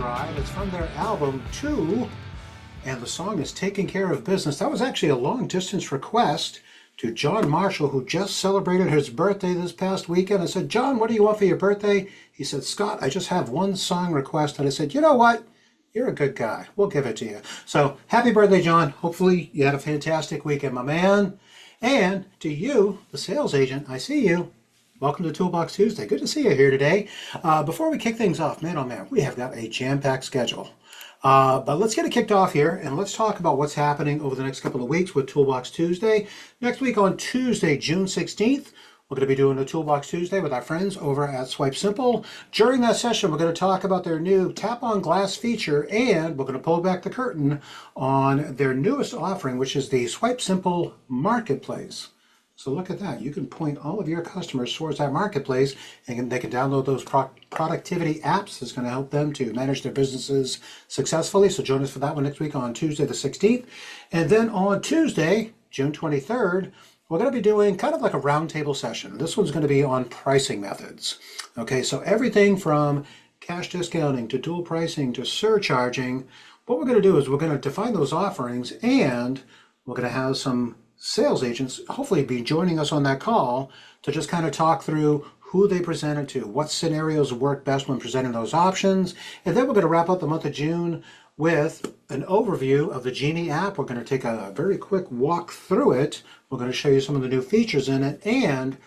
Drive. It's from their album 2, and the song is Taking Care of Business. That was actually a long distance request to John Marshall, who just celebrated his birthday this past weekend. I said, John, what do you want for your birthday? He said, Scott, I just have one song request. And I said, you know what? You're a good guy. We'll give it to you. So happy birthday, John. Hopefully you had a fantastic weekend, my man. And to you, the sales agent, I see you. Welcome to Toolbox Tuesday. Good to see you here today. Before we kick things off, man, oh man, we have got a jam-packed schedule. But let's get it kicked off here, and let's talk about what's happening over the next couple of weeks with Toolbox Tuesday. Next week on Tuesday, June 16th, we're going to be doing a Toolbox Tuesday with our friends over at Swipe Simple. During that session, we're going to talk about their new Tap on Glass feature, and we're going to pull back the curtain on their newest offering, which is the Swipe Simple Marketplace. So look at that. You can point all of your customers towards that marketplace, and they can download those productivity apps. That's going to help them to manage their businesses successfully. So join us for that one next week on Tuesday the 16th. And then on Tuesday, June 23rd, we're going to be doing kind of like a roundtable session. This one's going to be on pricing methods. Okay, so everything from cash discounting to dual pricing to surcharging. What we're going to do is we're going to define those offerings, and we're going to have some sales agents hopefully be joining us on that call to just kind of talk through who they presented to, what scenarios work best when presenting those options. And then we're going to wrap up the month of June with an overview of the Genie app. We're going to take a very quick walk through it. We're going to show you some of the new features in it. And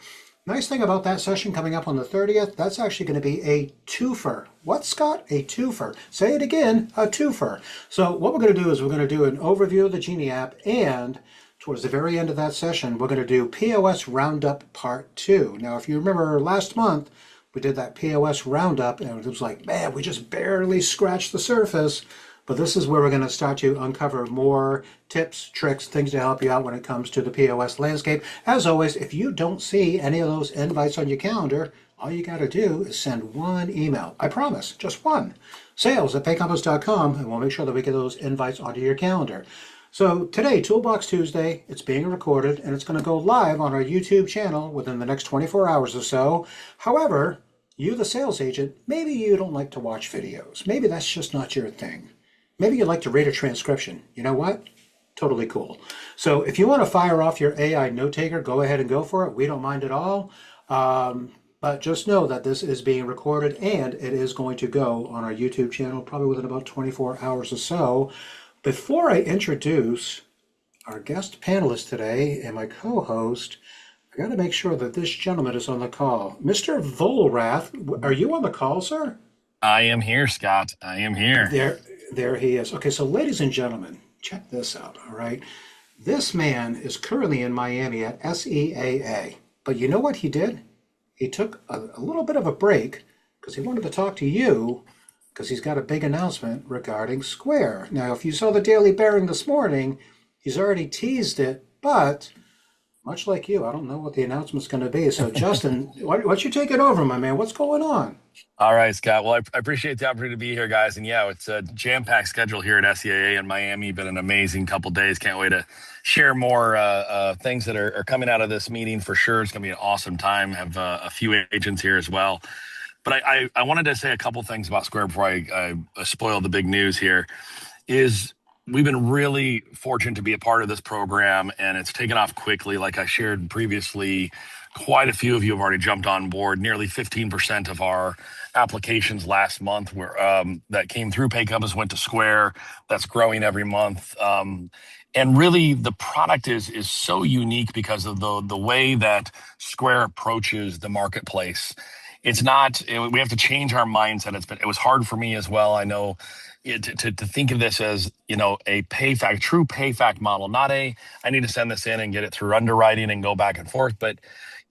nice thing about that session coming up on the 30th, that's actually going to be a twofer. What, Scott? A twofer. Say it again, a twofer. So what we're going to do is we're going to do an overview of the Genie app, and towards the very end of that session, we're going to do POS Roundup Part 2. Now, if you remember last month, we did that POS Roundup, and it was like, man, we just barely scratched the surface. But this is where we're going to start to uncover more tips, tricks, things to help you out when it comes to the POS landscape. As always, if you don't see any of those invites on your calendar, all you got to do is send one email. I promise, just one. sales@paycompass.com, and we'll make sure that we get those invites onto your calendar. So today, Toolbox Tuesday, it's being recorded, and it's going to go live on our YouTube channel within the next 24 hours or so. However, you, the sales agent, maybe you don't like to watch videos. Maybe that's just not your thing. Maybe you like to read a transcription. You know what? Totally cool. So if you want to fire off your AI note taker, go ahead and go for it. We don't mind at all. But just know that this is being recorded, and it is going to go on our YouTube channel probably within about 24 hours or so. Before I introduce our guest panelist today and my co-host, I got to make sure that this gentleman is on the call. Mr. Volrath, are you on the call, sir? I am here, Scott. I am here. There he is. Okay, so ladies and gentlemen, check this out, all right? This man is currently in Miami at SEAA. But you know what he did? He took a little bit of a break because he wanted to talk to you, because he's got a big announcement regarding Square. Now, if you saw the Daily Bearing this morning, he's already teased it, but much like you, I don't know what the announcement's going to be. So, Justin, why don't you take it over, my man? What's going on? All right, Scott. Well, I appreciate the opportunity to be here, guys. And yeah, it's a jam-packed schedule here at SEAA in Miami. Been an amazing couple days. Can't wait to share more things that are coming out of this meeting for sure. It's going to be an awesome time. Have a few agents here as well. But I wanted to say a couple things about Square before I spoil the big news here. We've been really fortunate to be a part of this program, and it's taken off quickly. Like I shared previously, quite a few of you have already jumped on board. Nearly 15% of our applications last month that came through Pay Compass went to Square. That's growing every month. And really, the product is so unique because of the way that Square approaches the marketplace. It's not, we have to change our mindset. It was hard for me as well. I know to think of this as, a true pay fact model, not I need to send this in and get it through underwriting and go back and forth. But,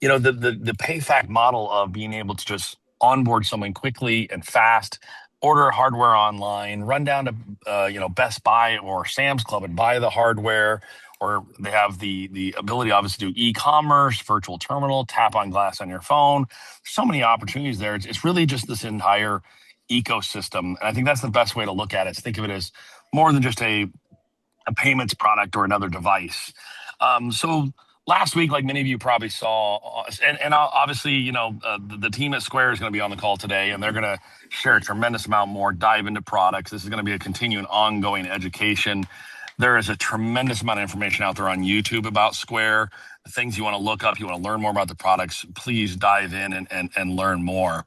the pay fact model of being able to just onboard someone quickly and fast, order hardware online, run down to, Best Buy or Sam's Club and buy the hardware, or they have the ability, obviously, to do e-commerce, virtual terminal, tap on glass on your phone. So many opportunities there. It's really just this entire ecosystem. And I think that's the best way to look at it. Think of it as more than just a payments product or another device. So last week, like many of you probably saw, and obviously, the team at Square is going to be on the call today, and they're going to share a tremendous amount more, dive into products. This is going to be a continuing, ongoing education. There is a tremendous amount of information out there on YouTube about Square, the things you want to look up, you want to learn more about the products. Please dive in and learn more.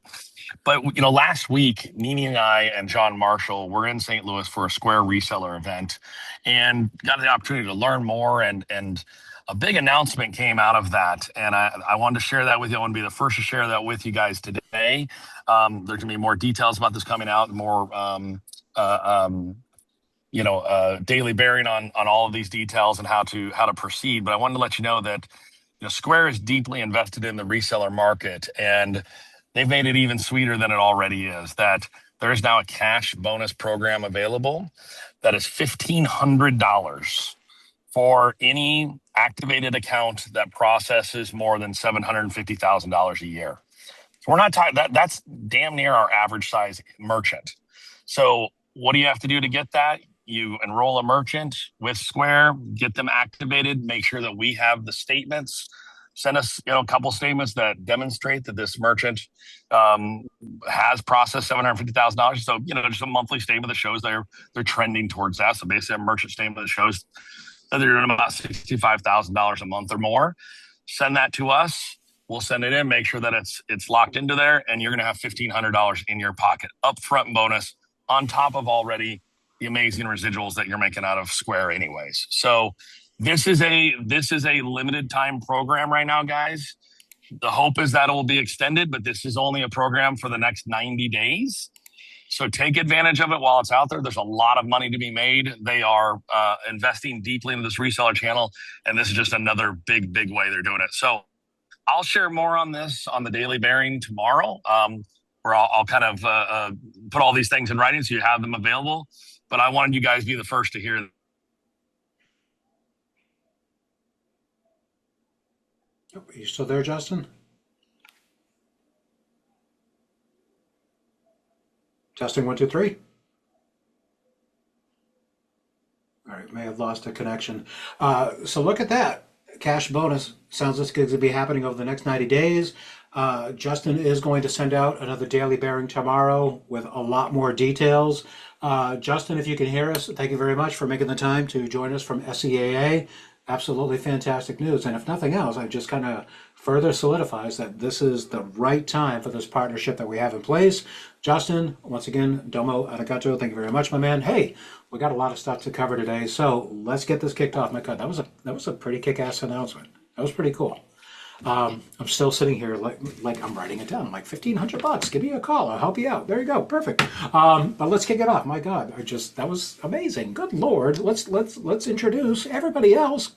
But last week, Nini and I and John Marshall were in St. Louis for a Square reseller event, and got the opportunity to learn more. And a big announcement came out of that, and I wanted to share that with you. I want to be the first to share that with you guys today. There's gonna be more details about this coming out, more daily bearing on all of these details and how to proceed. But I wanted to let you know that Square is deeply invested in the reseller market, and they've made it even sweeter than it already is. That there is now a cash bonus program available that is $1,500 for any activated account that processes more than $750,000 a year. So we're not talking that's damn near our average size merchant. So what do you have to do to get that? You enroll a merchant with Square, get them activated, make sure that we have the statements. Send us, a couple statements that demonstrate that this merchant has processed $750,000. So, just a monthly statement that shows they're trending towards that. So basically, a merchant statement that shows that they're doing about $65,000 a month or more. Send that to us. We'll send it in, make sure that it's locked into there, and you're going to have $1,500 in your pocket, upfront bonus, on top of already the amazing residuals that you're making out of Square anyways. So this is a limited time program right now, guys. The hope is that it will be extended, but this is only a program for the next 90 days. So take advantage of it while it's out there. There's a lot of money to be made. They are investing deeply into this reseller channel, and this is just another big way they're doing it. So I'll share more on this on the Daily Bearing tomorrow, where I'll kind of put all these things in writing so you have them available. But I wanted you guys to be the first to hear. Are you still there, Justin? Testing 1, 2, 3. All right, may have lost a connection. So look at that. Cash bonus sounds like it's going to be happening over the next 90 days. Justin is going to send out another Daily Bearing tomorrow with a lot more details. Justin, if you can hear us, thank you very much for making the time to join us from SEAA. Absolutely fantastic news. And if nothing else, it just kind of further solidifies that this is the right time for this partnership that we have in place. Justin, once again, domo arigato. Thank you very much, my man. Hey, we got a lot of stuff to cover today, so let's get this kicked off. My God, that was a pretty kick-ass announcement. That was pretty cool. I'm still sitting here like I'm writing it down. I'm like, $1,500. Give me a call. I'll help you out. There you go. Perfect. But let's kick it off. My God, that was amazing. Good Lord. Let's introduce everybody else.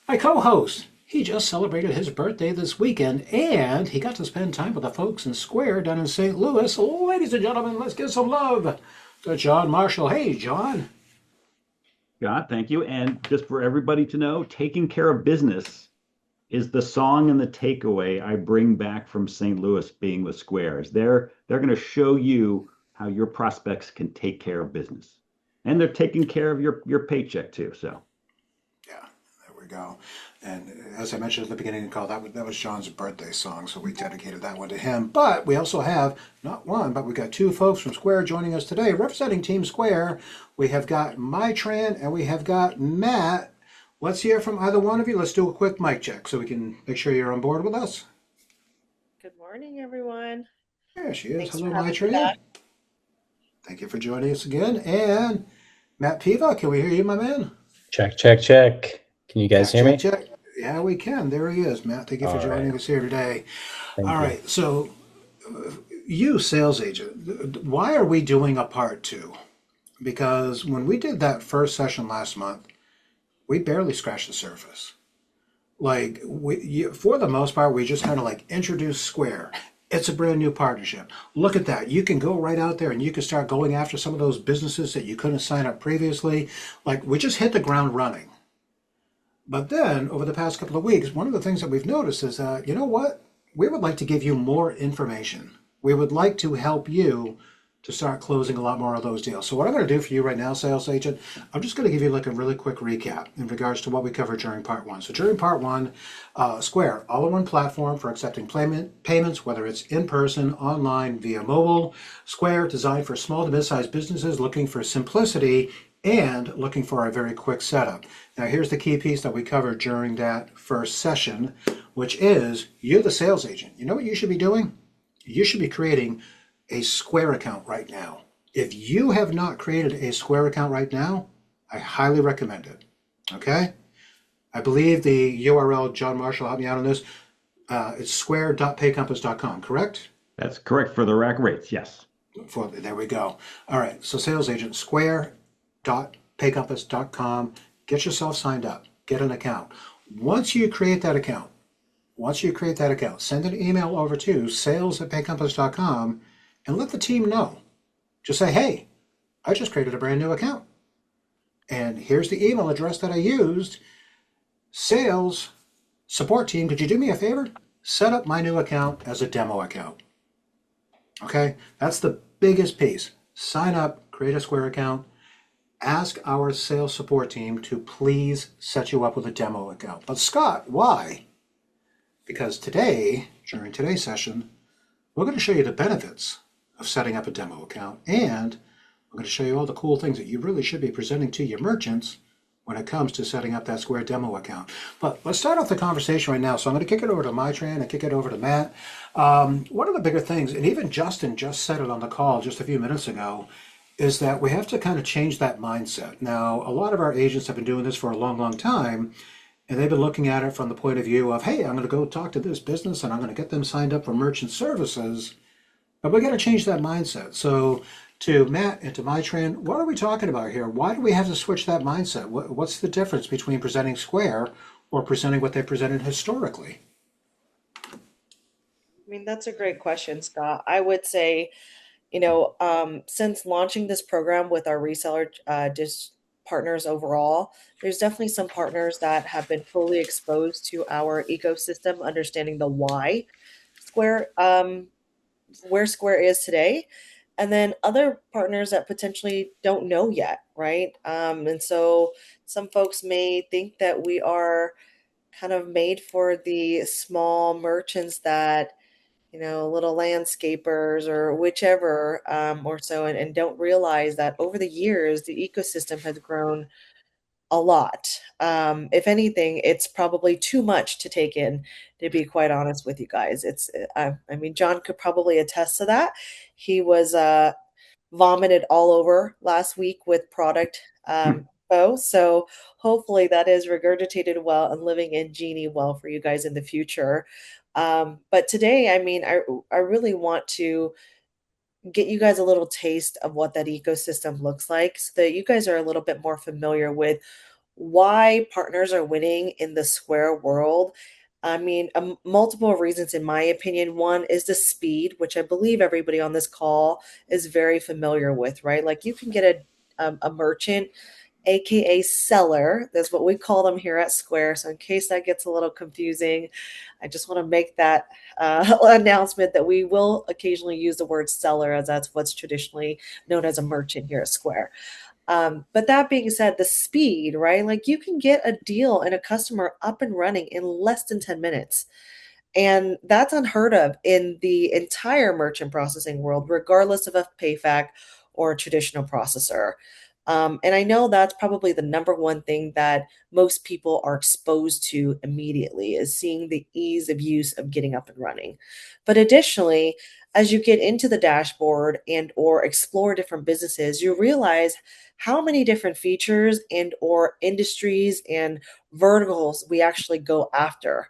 My co-host. He just celebrated his birthday this weekend, and he got to spend time with the folks in Square down in St. Louis. Ladies and gentlemen, let's give some love to John Marshall. Hey, John. God, thank you. And just for everybody to know, taking care of business is the song and the takeaway I bring back from St. Louis being with Squares. They're going to show you how your prospects can take care of business. And they're taking care of your paycheck too. So yeah, there we go. And as I mentioned at the beginning of the call, that was John's birthday song, so we dedicated that one to him. But we also have not one, but we got two folks from Square joining us today, representing Team Square. We have got Mytran and we have got Matt. Let's hear from either one of you. Let's do a quick mic check so we can make sure you're on board with us. Good morning, everyone. There she is. Thanks Hello, for having me Mytran. back. Thank you for joining us again. And Matt Piva, can we hear you, my man? Check, check, check. Can you guys hear me? Check. Yeah, we can. There he is, Matt. Thank you for joining us here today. Thank All you. right. So, you, sales agent, why are we doing a part two? Because when we did that first session last month, we barely scratched the surface. Like, for the most part, we just kind of like introduced Square. It's a brand new partnership. Look at that. You can go right out there and you can start going after some of those businesses that you couldn't sign up previously. Like, we just hit the ground running. But then, over the past couple of weeks, one of the things that we've noticed is that, you know what? We would like to give you more information. We would like to help you to start closing a lot more of those deals. So what I'm going to do for you right now, sales agent, I'm just going to give you like a really quick recap in regards to what we covered during part one. So during part one, Square, all-in-one platform for accepting payments, whether it's in person, online, via mobile. Square, designed for small to mid-sized businesses looking for simplicity and looking for a very quick setup. Now here's the key piece that we covered during that first session, which is you're the sales agent. You know what you should be doing? You should be creating a Square account right now. If you have not created a Square account right now, I highly recommend it. Okay? I believe the URL, John Marshall helped me out on this. It's square.paycompass.com, correct? That's correct for the rack rates, yes. There we go. All right, so sales agent, square.paycompass.com. Get yourself signed up. Get an account. Once you create that account, send an email over to sales@paycompass.com and let the team know. Just say, hey, I just created a brand new account. And here's the email address that I used. Sales support team, could you do me a favor? Set up my new account as a demo account. Okay, that's the biggest piece. Sign up, create a Square account. Ask our sales support team to please set you up with a demo account. But Scott, why? Because today, during today's session, we're going to show you the benefits of setting up a demo account, and we're going to show you all the cool things that you really should be presenting to your merchants when it comes to setting up that Square demo account. But let's start off the conversation right now. So I'm going to kick it over to Mytran and kick it over to Matt. One of the bigger things, and even Justin just said it on the call just a few minutes ago, is that we have to kind of change that mindset. Now, a lot of our agents have been doing this for a long, long time, and they've been looking at it from the point of view of, hey, I'm going to go talk to this business and I'm going to get them signed up for merchant services. But we got to change that mindset. So to Matt and to Mytran, what are we talking about here? Why do we have to switch that mindset? What's the difference between presenting Square or presenting what they presented historically? I mean, that's a great question, Scott. I would say, since launching this program with our reseller partners overall, there's definitely some partners that have been fully exposed to our ecosystem, understanding the why Square where Square is today, and then other partners that potentially don't know yet, right? And so some folks may think that we are kind of made for the small merchants that, little landscapers or whichever, or so, and don't realize that over the years, the ecosystem has grown a lot. If anything, it's probably too much to take in, to be quite honest with you guys. I mean, John could probably attest to that. He was vomited all over last week with product so hopefully that is regurgitated well and living in Genie well for you guys in the future. But today, I mean, I really want to get you guys a little taste of what that ecosystem looks like so that you guys are a little bit more familiar with why partners are winning in the Square world. I mean, multiple reasons, in my opinion. One is the speed, which I believe everybody on this call is very familiar with, right? Like you can get a merchant, aka seller. That's what we call them here at Square. So in case that gets a little confusing, I just want to make that announcement that we will occasionally use the word seller, as that's what's traditionally known as a merchant here at Square. But that being said, the speed, right? Like you can get a deal and a customer up and running in less than 10 minutes. And that's unheard of in the entire merchant processing world, regardless of a PayFac or a traditional processor. And I know that's probably the number one thing that most people are exposed to immediately is seeing the ease of use of getting up and running. But additionally, as you get into the dashboard and or explore different businesses, you realize how many different features and or industries and verticals we actually go after.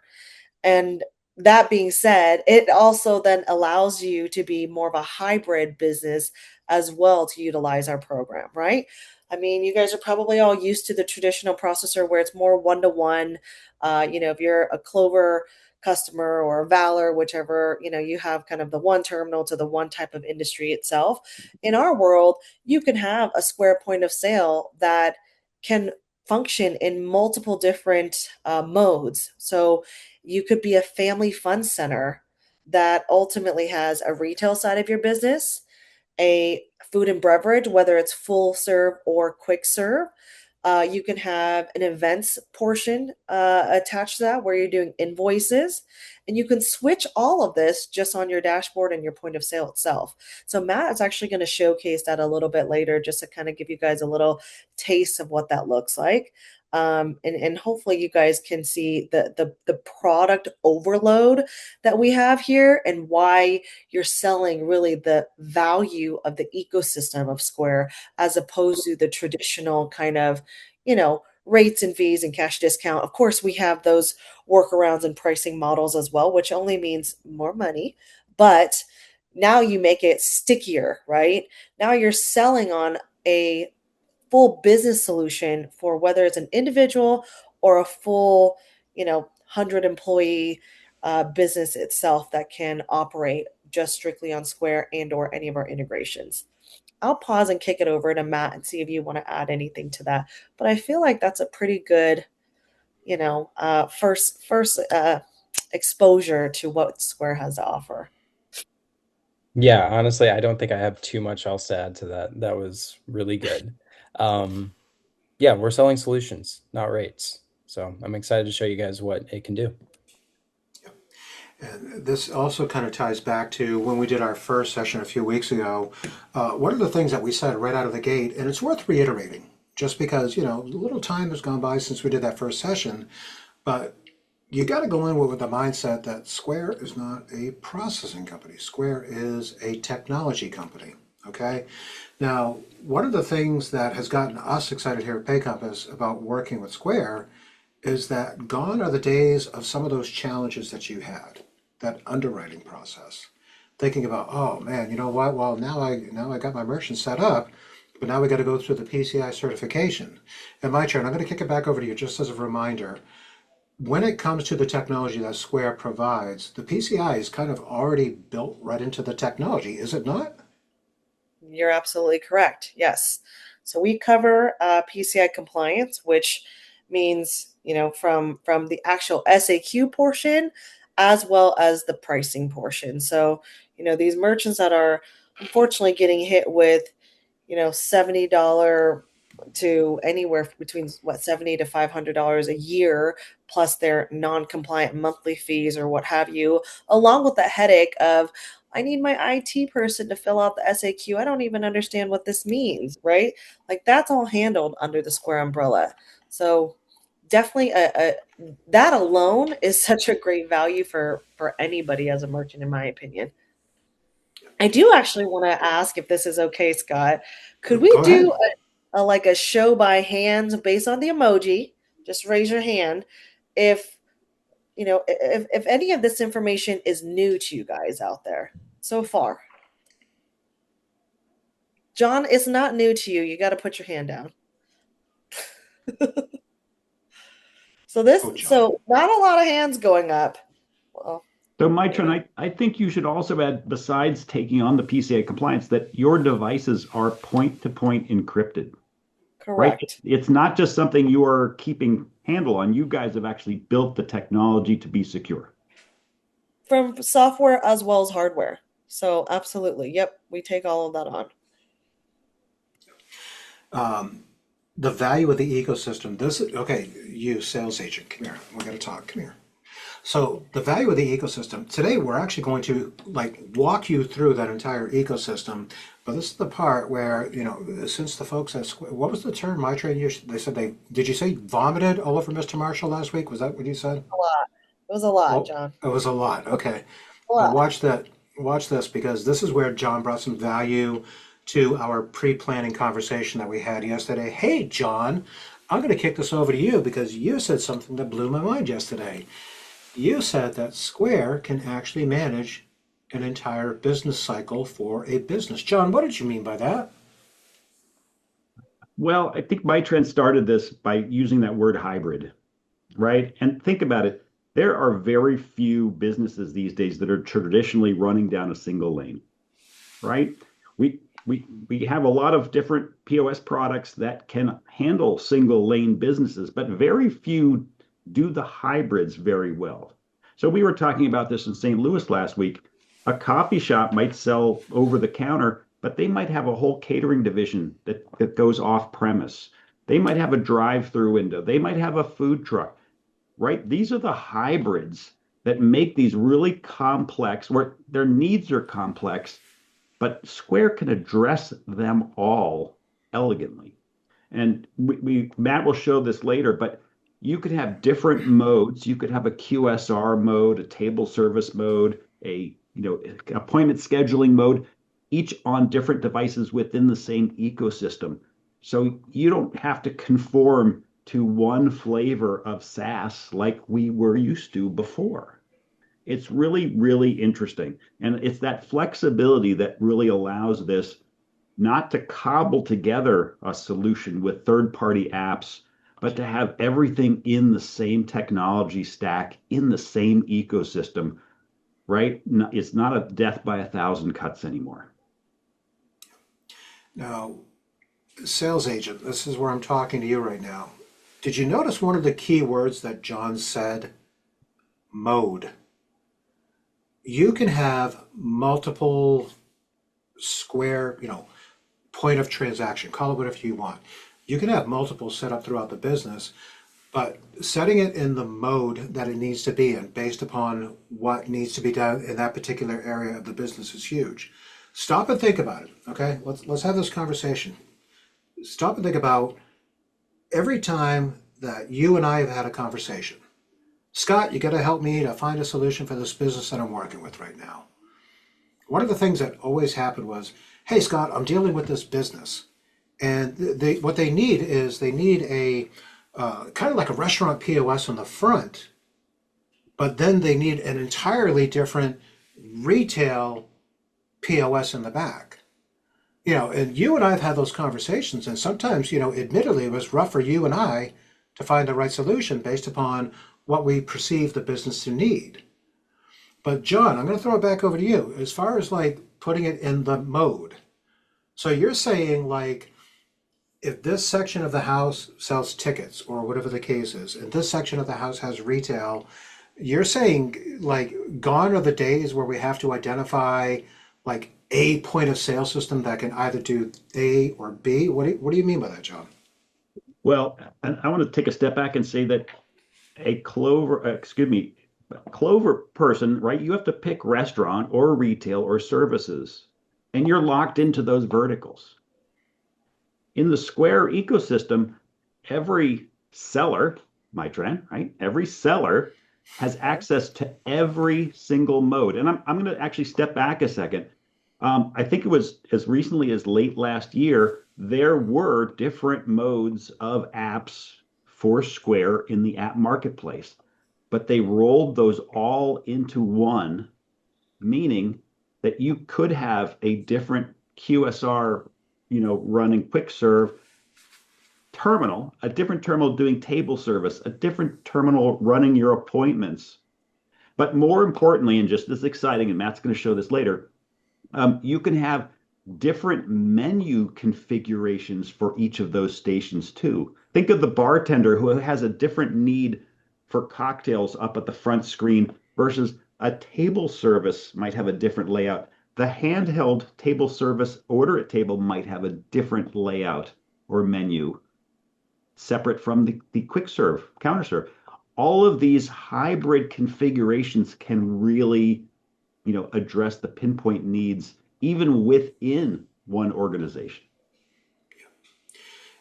And that being said, it also then allows you to be more of a hybrid business as well to utilize our program, right? I mean, you guys are probably all used to the traditional processor where it's more one to one. If you're a Clover customer or a Valor, whichever, you have kind of the one terminal to the one type of industry itself. In our world, you can have a Square point of sale that can function in multiple different modes. So you could be a family fun center that ultimately has a retail side of your business a food and beverage, whether it's full serve or quick serve. You can have an events portion attached to that where you're doing invoices, and you can switch all of this just on your dashboard and your point of sale itself. So Matt is actually going to showcase that a little bit later, just to kind of give you guys a little taste of what that looks like. And hopefully you guys can see the product overload that we have here and why you're selling really the value of the ecosystem of Square as opposed to the traditional kind of, rates and fees and cash discount. Of course, we have those workarounds and pricing models as well, which only means more money, but now you make it stickier, right? Now you're selling on a full business solution for whether it's an individual or a full, 100 employee business itself that can operate just strictly on Square and or any of our integrations. I'll pause and kick it over to Matt and see if you want to add anything to that. But I feel like that's a pretty good, first exposure to what Square has to offer. Yeah, honestly, I don't think I have too much else to add to that. That was really good. Yeah, we're selling solutions, not rates. So I'm excited to show you guys what it can do. And this also kind of ties back to when we did our first session a few weeks ago. One of the things that we said right out of the gate, and it's worth reiterating, just because, a little time has gone by since we did that first session, but you got to go in with the mindset that Square is not a processing company. Square is a technology company, okay? Now, one of the things that has gotten us excited here at Pay Compass about working with Square is that gone are the days of some of those challenges that you had, that underwriting process. Thinking about, oh man, you know what? Well, now I got my merchant set up, but now we got to go through the PCI certification. And my turn, I'm going to kick it back over to you just as a reminder. When it comes to the technology that Square provides, the PCI is kind of already built right into the technology, is it not? You're absolutely correct. Yes. So we cover PCI compliance, which means, from the actual SAQ portion as well as the pricing portion. So, these merchants that are unfortunately getting hit with, $70 to anywhere between $70 to $500 a year, plus their non-compliant monthly fees or what have you, along with the headache of I need my IT person to fill out the SAQ. I don't even understand what this means, right? Like that's all handled under the Square umbrella. So definitely that alone is such a great value for anybody as a merchant, in my opinion. I do actually want to ask if this is okay, Scott. Could we Go do ahead. like a show by hands based on the emoji? Just raise your hand if if any of this information is new to you guys out there so far. John, it's not new to you. You got to put your hand down. Oh, John. So not a lot of hands going up. Well, So, Mitron, maybe. I think you should also add, besides taking on the PCI compliance, that your devices are point-to-point encrypted, right? Correct. It's not just something you are keeping handle on. You guys have actually built the technology to be secure. From software as well as hardware. So absolutely. Yep, we take all of that on. The value of the ecosystem. Okay, you sales agent, come here. We got to talk. Come here. So the value of the ecosystem. Today we're actually going to walk you through that entire ecosystem. But this is the part where, since the folks at Square, what was the term my train used? They said did you say vomited all over Mr. Marshall last week? Was that what you said? A lot. It was a lot, Well, John. it was a lot. Okay. A But lot. watch this because this is where John brought some value to our pre-planning conversation that we had yesterday. Hey, John, I'm going to kick this over to you because you said something that blew my mind yesterday. You said that Square can actually manage an entire business cycle for a business. John, what did you mean by that? Well, I think Mitron started this by using that word hybrid, right? And think about it. There are very few businesses these days that are traditionally running down a single lane, right? We have a lot of different POS products that can handle single lane businesses, but very few do the hybrids very well. So we were talking about this in St. Louis last week. A coffee shop might sell over the counter but they might have a whole catering division that goes off premise. They might have a drive-through window. They might have a food truck, right? These are the hybrids that make these really complex, where their needs are complex, but Square can address them all elegantly. And Matt will show this later, but you could have different modes. You could have a QSR mode, a table service mode, a appointment scheduling mode, each on different devices within the same ecosystem. So you don't have to conform to one flavor of SaaS like we were used to before. It's really, really interesting. And it's that flexibility that really allows this not to cobble together a solution with third-party apps, but to have everything in the same technology stack, in the same ecosystem, right? It's not a death by a thousand cuts anymore. Now, sales agent, this is where I'm talking to you right now. Did you notice one of the key words that John said? Mode. You can have multiple Square, point of transaction, call it whatever you want. You can have multiple set up throughout the business, but setting it in the mode that it needs to be in based upon what needs to be done in that particular area of the business is huge. Stop and think about it, okay? Let's have this conversation. Stop and think about every time that you and I have had a conversation. Scott, you got to help me to find a solution for this business that I'm working with right now. One of the things that always happened was, hey, Scott, I'm dealing with this business. And what they need is they need a kind of like a restaurant POS on the front, but then they need an entirely different retail POS in the back. And you and I have had those conversations, and sometimes, admittedly, it was rough for you and I to find the right solution based upon what we perceive the business to need. But John, I'm going to throw it back over to you. As far as like putting it in the mode. So you're saying like if this section of the house sells tickets or whatever the case is, and this section of the house has retail, you're saying like gone are the days where we have to identify like a point of sale system that can either do A or B? What do you mean by that, John? Well, I want to take a step back and say that Clover person, right? You have to pick restaurant or retail or services, and you're locked into those verticals. In the Square ecosystem, every seller, my trend, right? Every seller has access to every single mode. And I'm going to actually step back a second. I think it was as recently as late last year, there were different modes of apps for Square in the app marketplace, but they rolled those all into one, meaning that you could have a different QSR, running quick serve terminal, a different terminal doing table service, a different terminal running your appointments. But more importantly, and just as exciting, and Matt's going to show this later, you can have different menu configurations for each of those stations too. Think of the bartender who has a different need for cocktails up at the front screen versus a table service might have a different layout. The handheld table service order at table might have a different layout or menu separate from the quick serve, counter serve. All of these hybrid configurations can really, address the pinpoint needs even within one organization.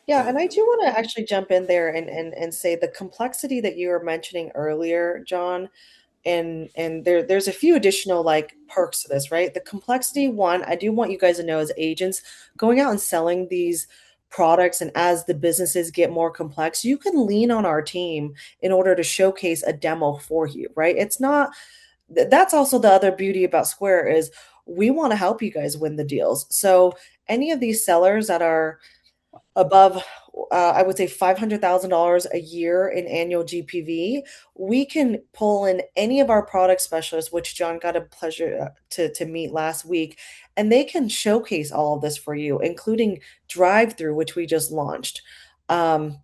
Yeah, and I do want to actually jump in there and say the complexity that you were mentioning earlier, John, and there's a few additional like perks to this, right? The complexity one, I do want you guys to know as agents going out and selling these products, and as the businesses get more complex, you can lean on our team in order to showcase a demo for you, right? It's not that's also the other beauty about Square is we want to help you guys win the deals. So any of these sellers that are above I would say $500,000 a year in annual GPV, we can pull in any of our product specialists, which John got a pleasure to meet last week, and they can showcase all of this for you, including drive through, which we just launched. Um,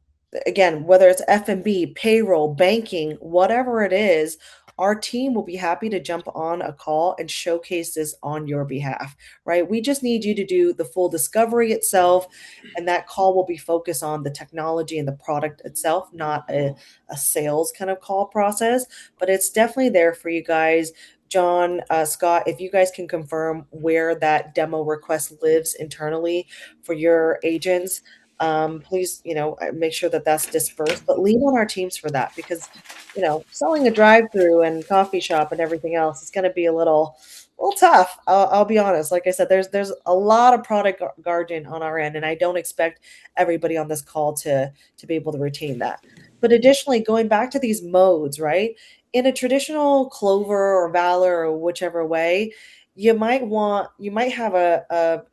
again, whether it's F&B, payroll, banking, whatever it is, our team will be happy to jump on a call and showcase this on your behalf, right? We just need you to do the full discovery itself, and that call will be focused on the technology and the product itself, not a sales kind of call process. But it's definitely there for you guys. John, Scott, if you guys can confirm where that demo request lives internally for your agents, please, make sure that that's dispersed, but lean on our teams for that because, selling a drive-through and coffee shop and everything else is going to be a little tough. I'll be honest. Like I said, there's a lot of product guardian on our end, and I don't expect everybody on this call to be able to retain that. But additionally, going back to these modes, right? In a traditional Clover or Valor or whichever way, you might have a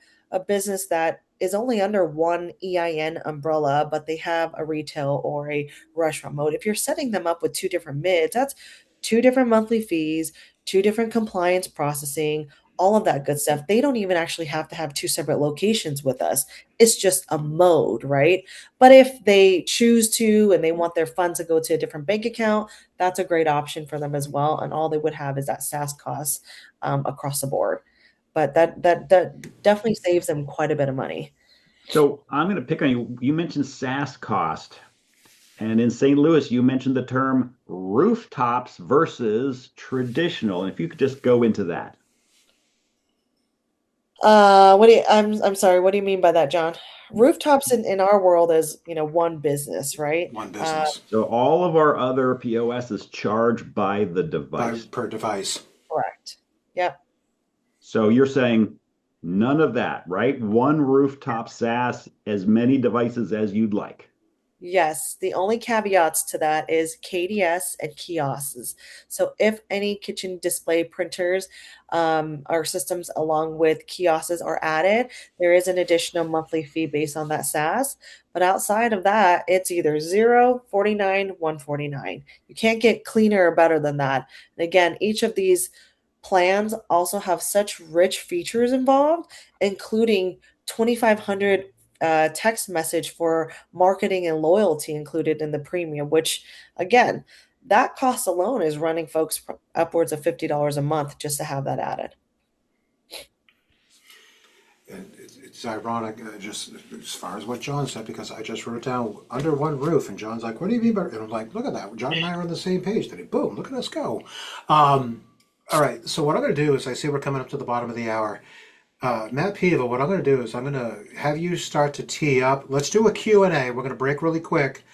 business that is only under one EIN umbrella, but they have a retail or a restaurant mode. If you're setting them up with two different mids, that's two different monthly fees, two different compliance processing, all of that good stuff. They don't even actually have to have two separate locations with us. It's just a mode, right? But if they choose to and they want their funds to go to a different bank account, that's a great option for them as well. And all they would have is that SaaS cost across the board. But that definitely saves them quite a bit of money. So I'm going to pick on you. You mentioned SaaS cost. And in St. Louis, you mentioned the term rooftops versus traditional. And if you could just go into that. I'm sorry, what do you mean by that, John? Rooftops in our world is, one business, right? One business So all of our other POS is charged by the by, device. per device. Correct. Yep. So you're saying none of that, right? One rooftop SaaS, as many devices as you'd like. Yes, the only caveats to that is KDS and kiosks. So if any kitchen display printers or systems along with kiosks are added, there is an additional monthly fee based on that SaaS. But outside of that, it's either 0, 49, 149. You can't get cleaner or better than that. And again, each of these plans also have such rich features involved, including 2,500 text message for marketing and loyalty included in the premium, which again, that cost alone is running folks upwards of $50 a month just to have that added. And it's ironic, just as far as what John said, because I just wrote down under one roof, and John's like, "What do you mean by?" And I'm like, "Look at that! John and I are on the same page today. Boom! Look at us go!" All right. So what I'm going to do is, I see we're coming up to the bottom of the hour. Matt Piva, what I'm going to do is I'm going to have you start to tee up. Let's do a Q&A. We're going to break really quick.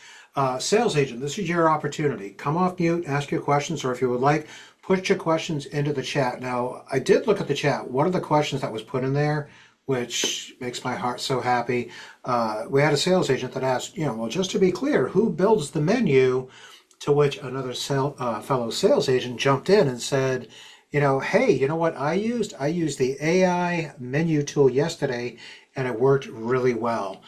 Sales agent, this is your opportunity. Come off mute, ask your questions, or if you would like, put your questions into the chat. Now, I did look at the chat. One of the questions that was put in there, which makes my heart so happy, we had a sales agent that asked, well, just to be clear, who builds the menu? To which another fellow sales agent jumped in and said, hey, you know what I used? I used the AI menu tool yesterday, and it worked really well.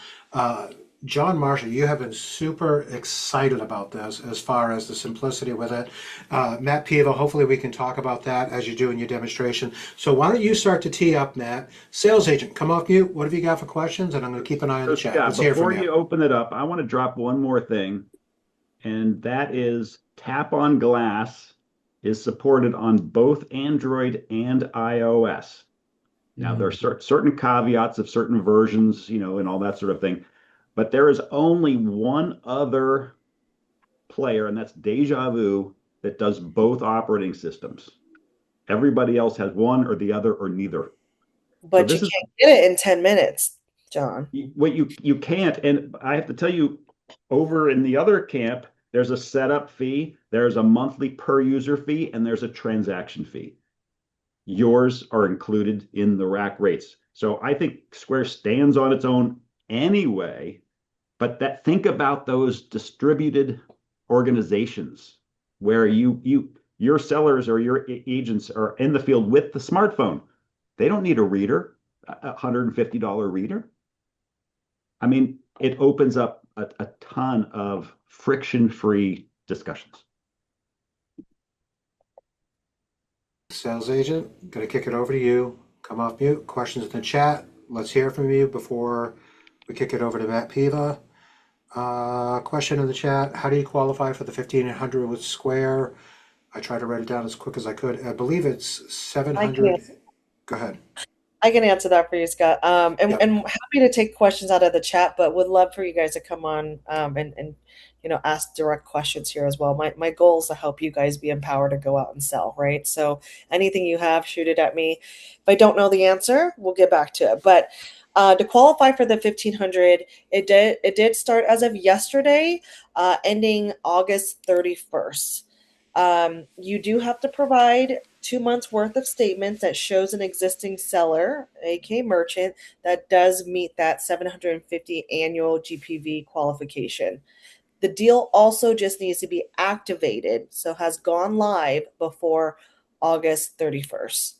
John Marshall, you have been super excited about this as far as the simplicity with it. Matt Piva, hopefully we can talk about that as you do in your demonstration. So why don't you start to tee up, Matt? Sales agent, come off mute. What have you got for questions? And I'm going to keep an eye on the chat. Scott, Let's hear from before you open it up, I want to drop one more thing, and that is Tap on Glass is supported on both Android and iOS. Now, there are certain caveats of certain versions, and all that sort of thing. But there is only one other player, and that's Deja Vu, that does both operating systems. Everybody else has one or the other or neither. But so you can't get it in 10 minutes, John. What you can't, and I have to tell you, over in the other camp, there's a setup fee, there's a monthly per user fee, and there's a transaction fee. Yours are included in the rack rates. So I think Square stands on its own anyway, but think about those distributed organizations where your sellers or your agents are in the field with the smartphone. They don't need a reader, a $150 reader. I mean, it opens up a ton of friction-free discussions. Sales agent, going to kick it over to you. Come off mute. Questions in the chat. Let's hear from you before we kick it over to Matt Piva. Question in the chat: how do you qualify for the 1500 with Square? I tried to write it down as quick as I could. I believe it's I can 700. Go ahead. I can answer that for you, Scott. Yep. And happy to take questions out of the chat, but would love for you guys to come on and ask direct questions here as well. My goal is to help you guys be empowered to go out and sell, right? So anything you have, shoot it at me. If I don't know the answer, we'll get back to it. But to qualify for the 1500, it did start as of yesterday, ending August 31st. You do have to provide 2 months worth of statements that shows an existing seller, aka merchant, that does meet that 750 annual GPV qualification. The deal also just needs to be activated, so has gone live before August 31st.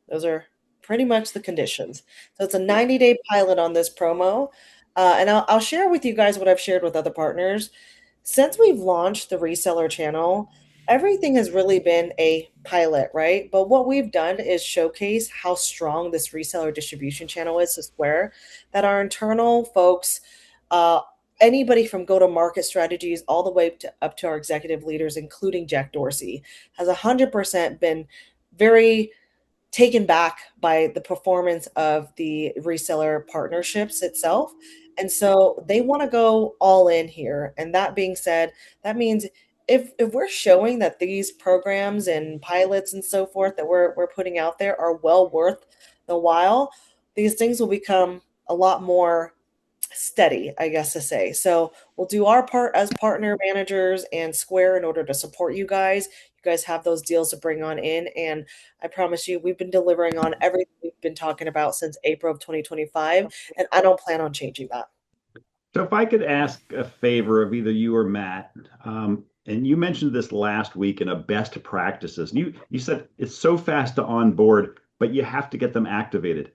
Those are pretty much the conditions. So it's a 90-day pilot on this promo. And I'll share with you guys what I've shared with other partners. Since we've launched the reseller channel, everything has really been a pilot, right? But what we've done is showcase how strong this reseller distribution channel is to Square, that our internal folks, uh, anybody from go to market strategies all the way up to our executive leaders, including Jack Dorsey, has 100% been very taken back by the performance of the reseller partnerships itself. And so they want to go all in here. And that being said, that means if we're showing that these programs and pilots and so forth that we're putting out there are well worth the while, these things will become a lot more steady, I guess to say. So we'll do our part as partner managers and Square in order to support you guys. You guys have those deals to bring on in. And I promise you, we've been delivering on everything we've been talking about since April of 2025. And I don't plan on changing that. So if I could ask a favor of either you or Matt, and you mentioned this last week in a best practices. You said it's so fast to onboard, but you have to get them activated,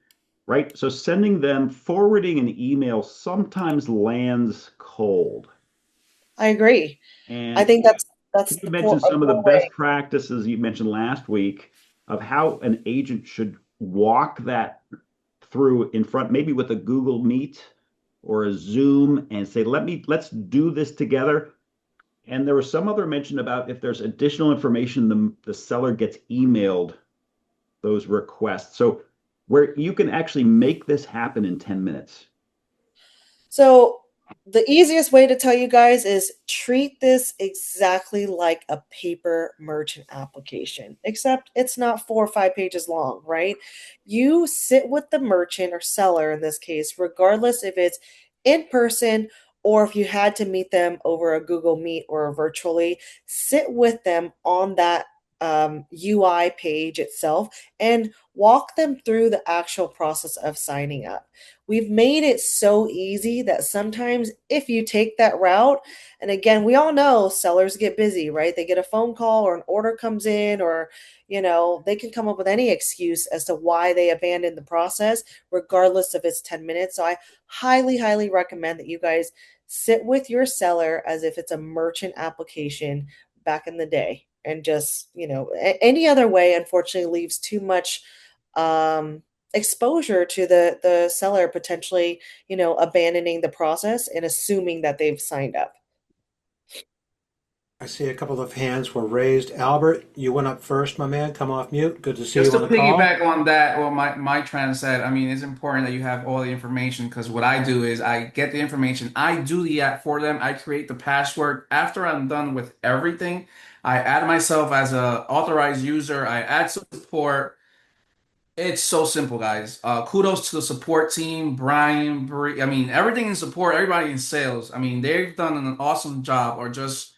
right? So sending them, forwarding an email sometimes lands cold. I agree. I And think that's can you the mention a some of the core best way. practices you mentioned last week of how an agent should walk that through in front, maybe with a Google Meet or a Zoom, and say, let's do this together. And there was some other mention about if there's additional information, the seller gets emailed those requests. So where you can actually make this happen in 10 minutes. So the easiest way to tell you guys is treat this exactly like a paper merchant application, except it's not 4 or 5 pages long, right? You sit with the merchant or seller in this case, regardless if it's in person or if you had to meet them over a Google Meet or virtually, sit with them on that UI page itself and walk them through the actual process of signing up. We've made it so easy that sometimes if you take that route, and again, we all know sellers get busy, right? They get a phone call or an order comes in, or, they can come up with any excuse as to why they abandoned the process, regardless if it's 10 minutes. So I highly, highly recommend that you guys sit with your seller as if it's a merchant application back in the day. And just, any other way, unfortunately, leaves too much exposure to the seller potentially, abandoning the process and assuming that they've signed up. I see a couple of hands were raised. Albert, you went up first, my man. Come off mute. Good to see Just you to on the call. piggyback on that, what my trend said, I mean, it's important that you have all the information because what I do is I get the information, I do the app for them, I create the password. After I'm done with everything, I add myself as a authorized user, I add support. It's so simple, guys. Kudos to the support team, Brian, Bree. I mean, everything in support, everybody in sales. I mean, they've done an awesome job, or just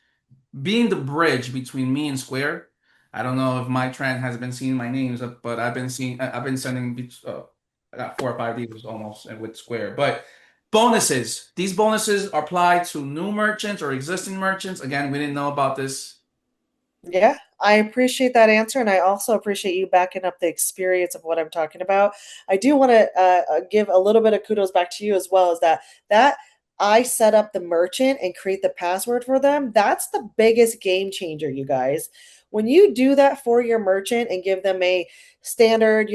being the bridge between me and Square. I don't know if my trend has been seeing my names, but I've been sending, I got 4 or 5 deals almost with Square. But bonuses, these bonuses apply to new merchants or existing merchants. Again, we didn't know about this. Yeah, I appreciate that answer, and I also appreciate you backing up the experience of what I'm talking about. I do want to give a little bit of kudos back to you as well, as that I set up the merchant and create the password for them. That's the biggest game changer, you guys. When you do that for your merchant and give them a standard,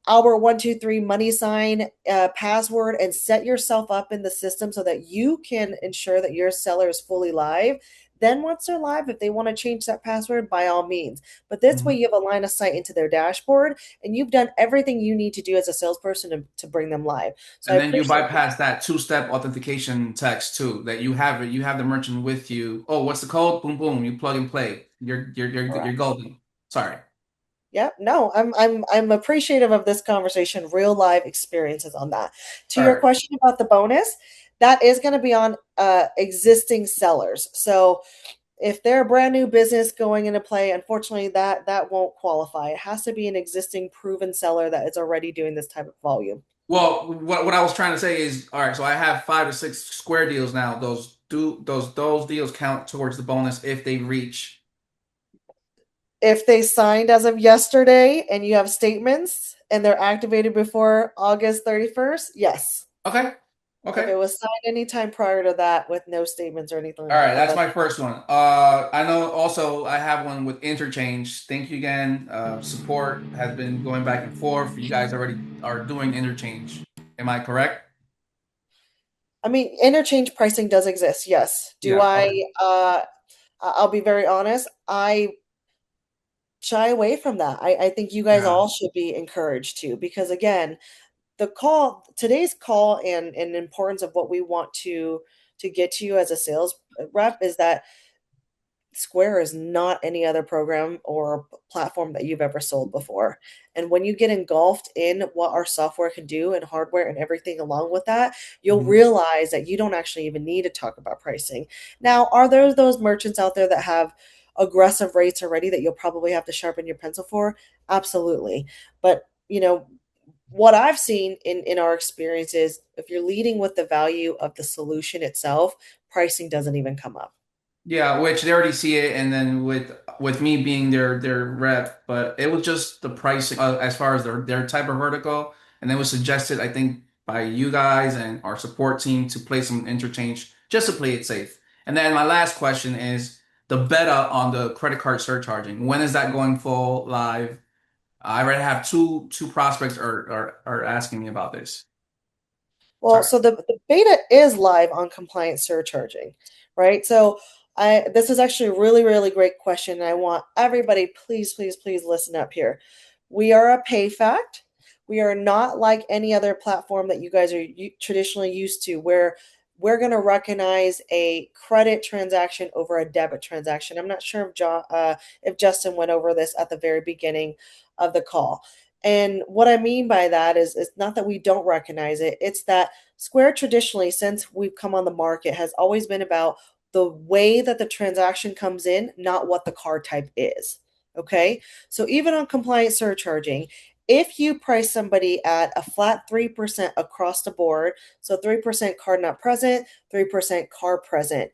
Albert123 money sign password and set yourself up in the system so that you can ensure that your seller is fully live. Then once they're live, if they want to change that password, by all means. But this way Mhm. you have a line of sight into their dashboard and you've done everything you need to do as a salesperson to bring them live. So I And then you appreciate that. bypass that two-step authentication text too, that you have it, you have the merchant with you. Oh, what's the code? Boom, boom. You plug and play. You're Correct. golden. Sorry. Yeah, no, I'm appreciative of this conversation, real live experiences on that. To All your right. question about the bonus, that is going to be on existing sellers. So if they're a brand new business going into play, unfortunately that won't qualify. It has to be an existing proven seller that is already doing this type of volume. Well, what I was trying to say is, all right, so I have 5 to 6 Square deals now. Those deals count towards the bonus if they reach. If they signed as of yesterday and you have statements and they're activated before August 31st, yes. Okay. If Okay. it was signed anytime prior to that with no statements or anything All like right, that, that's that's my first one. I know also I have one with interchange. Thank you again. Support has been going back and forth. You guys already are doing interchange. Am I correct? I mean, interchange pricing does exist. Yes. Do Yeah. I? Okay. I'll be very honest. I shy away from that. I think you guys Yeah. all should be encouraged to, because again, today's call and importance of what we want to get to you as a sales rep is that Square is not any other program or platform that you've ever sold before. And when you get engulfed in what our software can do and hardware and everything along with that, you'll Mhm. realize that you don't actually even need to talk about pricing. Now, are there those merchants out there that have aggressive rates already that you'll probably have to sharpen your pencil for? Absolutely. But, what I've seen in our experience is if you're leading with the value of the solution itself, pricing doesn't even come up. Yeah, which they already see it, and then with me being their rep, but it was just the pricing as far as their type of vertical, and it was suggested I think by you guys and our support team to play some interchange just to play it safe. And then my last question is the beta on the credit card surcharging. When is that going full live? I already have two prospects are asking me about this. Well, Sorry. so the beta is live on compliance surcharging, right? So this is actually a really, really great question. And I want everybody, please, please, please listen up here. We are a pay fact. We are not like any other platform that you guys are traditionally used to, where we're going to recognize a credit transaction over a debit transaction. I'm not sure if Justin went over this at the very beginning of the call. And what I mean by that is it's not that we don't recognize it, it's that Square traditionally, since we've come on the market, has always been about the way that the transaction comes in, not what the card type is. Okay. So even on compliance surcharging, if you price somebody at a flat 3% across the board, so 3% card not present, 3% card present,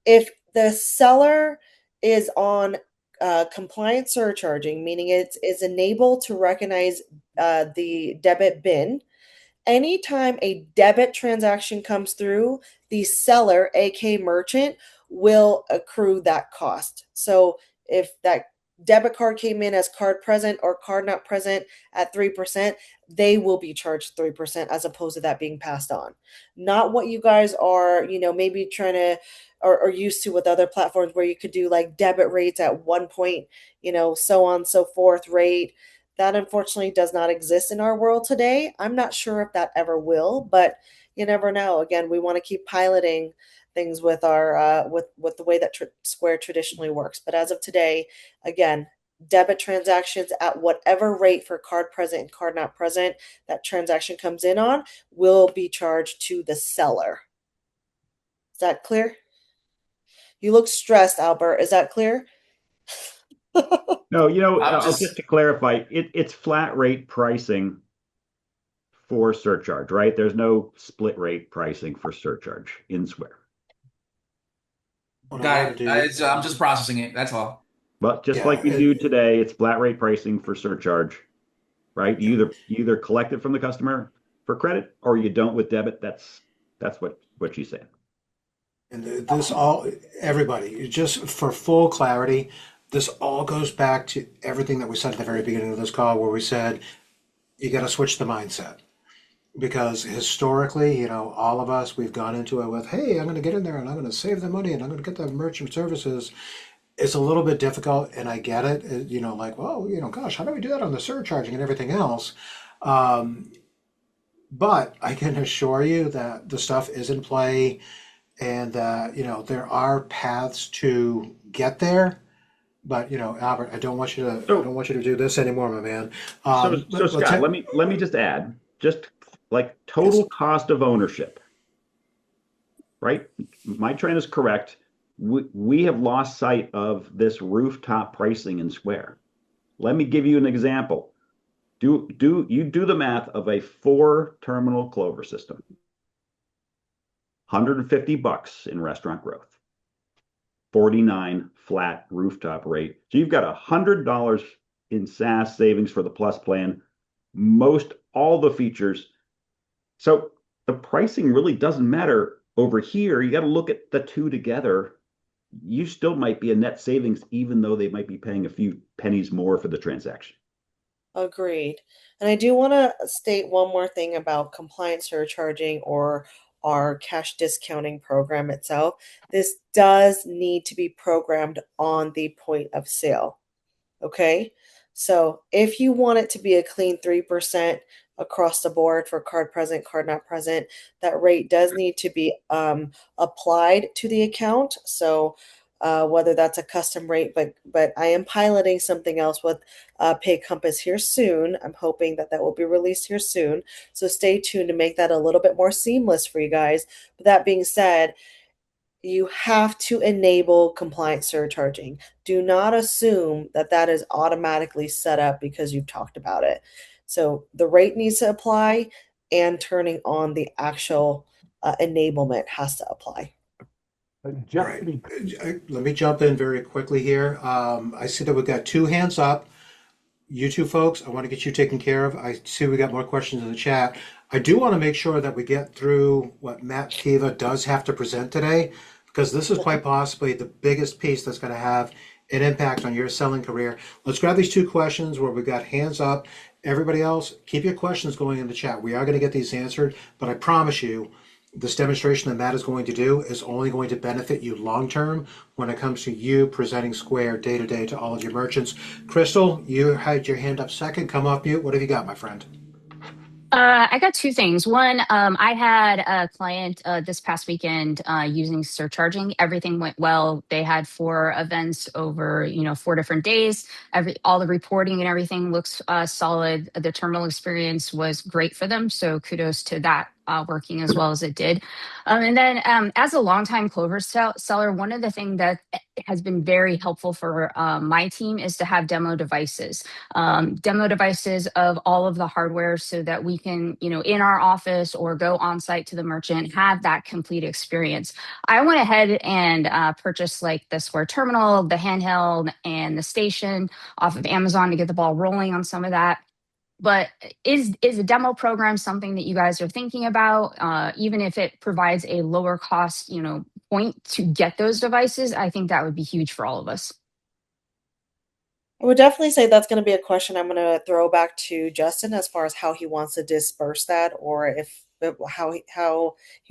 if the seller is on compliant surcharging, meaning it's enabled to recognize the debit bin, anytime a debit transaction comes through, the seller, aka merchant, will accrue that cost. So if that debit card came in as card present or card not present at 3%, they will be charged 3% as opposed to that being passed on. Not what you guys are, maybe trying to or used to with other platforms where you could do like debit rates at one point, so on and so forth rate. That unfortunately does not exist in our world today. I'm not sure if that ever will, but you never know. Again, we want to keep piloting things with our with the way that Square traditionally works. But as of today, again, debit transactions at whatever rate for card present and card not present that transaction comes in on will be charged to the seller. Is that clear? You look stressed, Albert. Is that clear? No, I'm just just to clarify, it's flat rate pricing for surcharge, right? There's no split rate pricing for surcharge in Square. What I got want it. to do, I'm just processing it. That's all. But just yeah, like we do today, it's flat rate pricing for surcharge, right? yeah. You either collect it from the customer for credit or you don't with debit. That's what you said. And this all, everybody, just for full clarity, this all goes back to everything that we said at the very beginning of this call, where we said you got to switch the mindset because historically, all of us, we've gone into it with, hey, I'm going to get in there and I'm going to save the money and I'm going to get the merchant services. It's a little bit difficult, and I get it. Like, well, gosh, how do we do that on the surcharging and everything else? Um, but I can assure you that the stuff is in play and that, there are paths to get there. But, Albert, I don't So, want you to do this anymore, my man. so Let's Scott, let me just add, just like yes. total cost of ownership, right? My trend is correct. We have lost sight of this rooftop pricing in Square. Let me give you an example. Do the math of a 4 terminal Clover system, $150 in restaurant growth, 49 flat rooftop rate. So you've got $100 in SaaS savings for the Plus plan, most all the features. So the pricing really doesn't matter over here. You got to look at the two together. You still might be a net savings, even though they might be paying a few pennies more for the transaction. Agreed. And I do want to state one more thing about compliance surcharging or our cash discounting program itself. This does need to be programmed on the point of sale. Okay. So if you want it to be a clean 3% across the board for card present, card not present, that rate does need to be applied to the account. So whether that's a custom rate, but I am piloting something else with Pay Compass here soon. I'm hoping that that will be released here soon. So stay tuned to make that a little bit more seamless for you guys. But that being said, you have to enable compliance surcharging. Do not assume that that is automatically set up because you've talked about it. So the rate needs to apply, and turning on the actual enablement has to apply. Right. Let me jump in very quickly here. I see that we've got two hands up. You two folks, I want to get you taken care of. I see we got more questions in the chat. I do want to make sure that we get through what Matt Kiva does have to present today, because this is quite possibly the biggest piece that's going to have an impact on your selling career. Let's grab these two questions where we've got hands up. Everybody else, keep your questions going in the chat. We are going to get these answered, but I promise you, this demonstration that Matt is going to do is only going to benefit you long term when it comes to you presenting Square day to day to all of your merchants. Crystal, you had your hand up second. Come off mute. What have you got, my friend? I got two things. One, I had a client this past weekend using surcharging. Everything went well. They had 4 events over, 4 different days. All the reporting and everything looks solid. The terminal experience was great for them. So kudos to that. Working as well as it did. And then, as a longtime Clover seller, one of the things that has been very helpful for my team is to have demo devices of all of the hardware so that we can, in our office or go on site to the merchant, have that complete experience. I went ahead and purchased like the Square Terminal, the handheld, and the station off of Amazon to get the ball rolling on some of that. But is a demo program something that you guys are thinking about? Even if it provides a lower cost, point to get those devices, I think that would be huge for all of us. I would definitely say that's going to be a question I'm going to throw back to Justin as far as how he wants to disperse that, or how he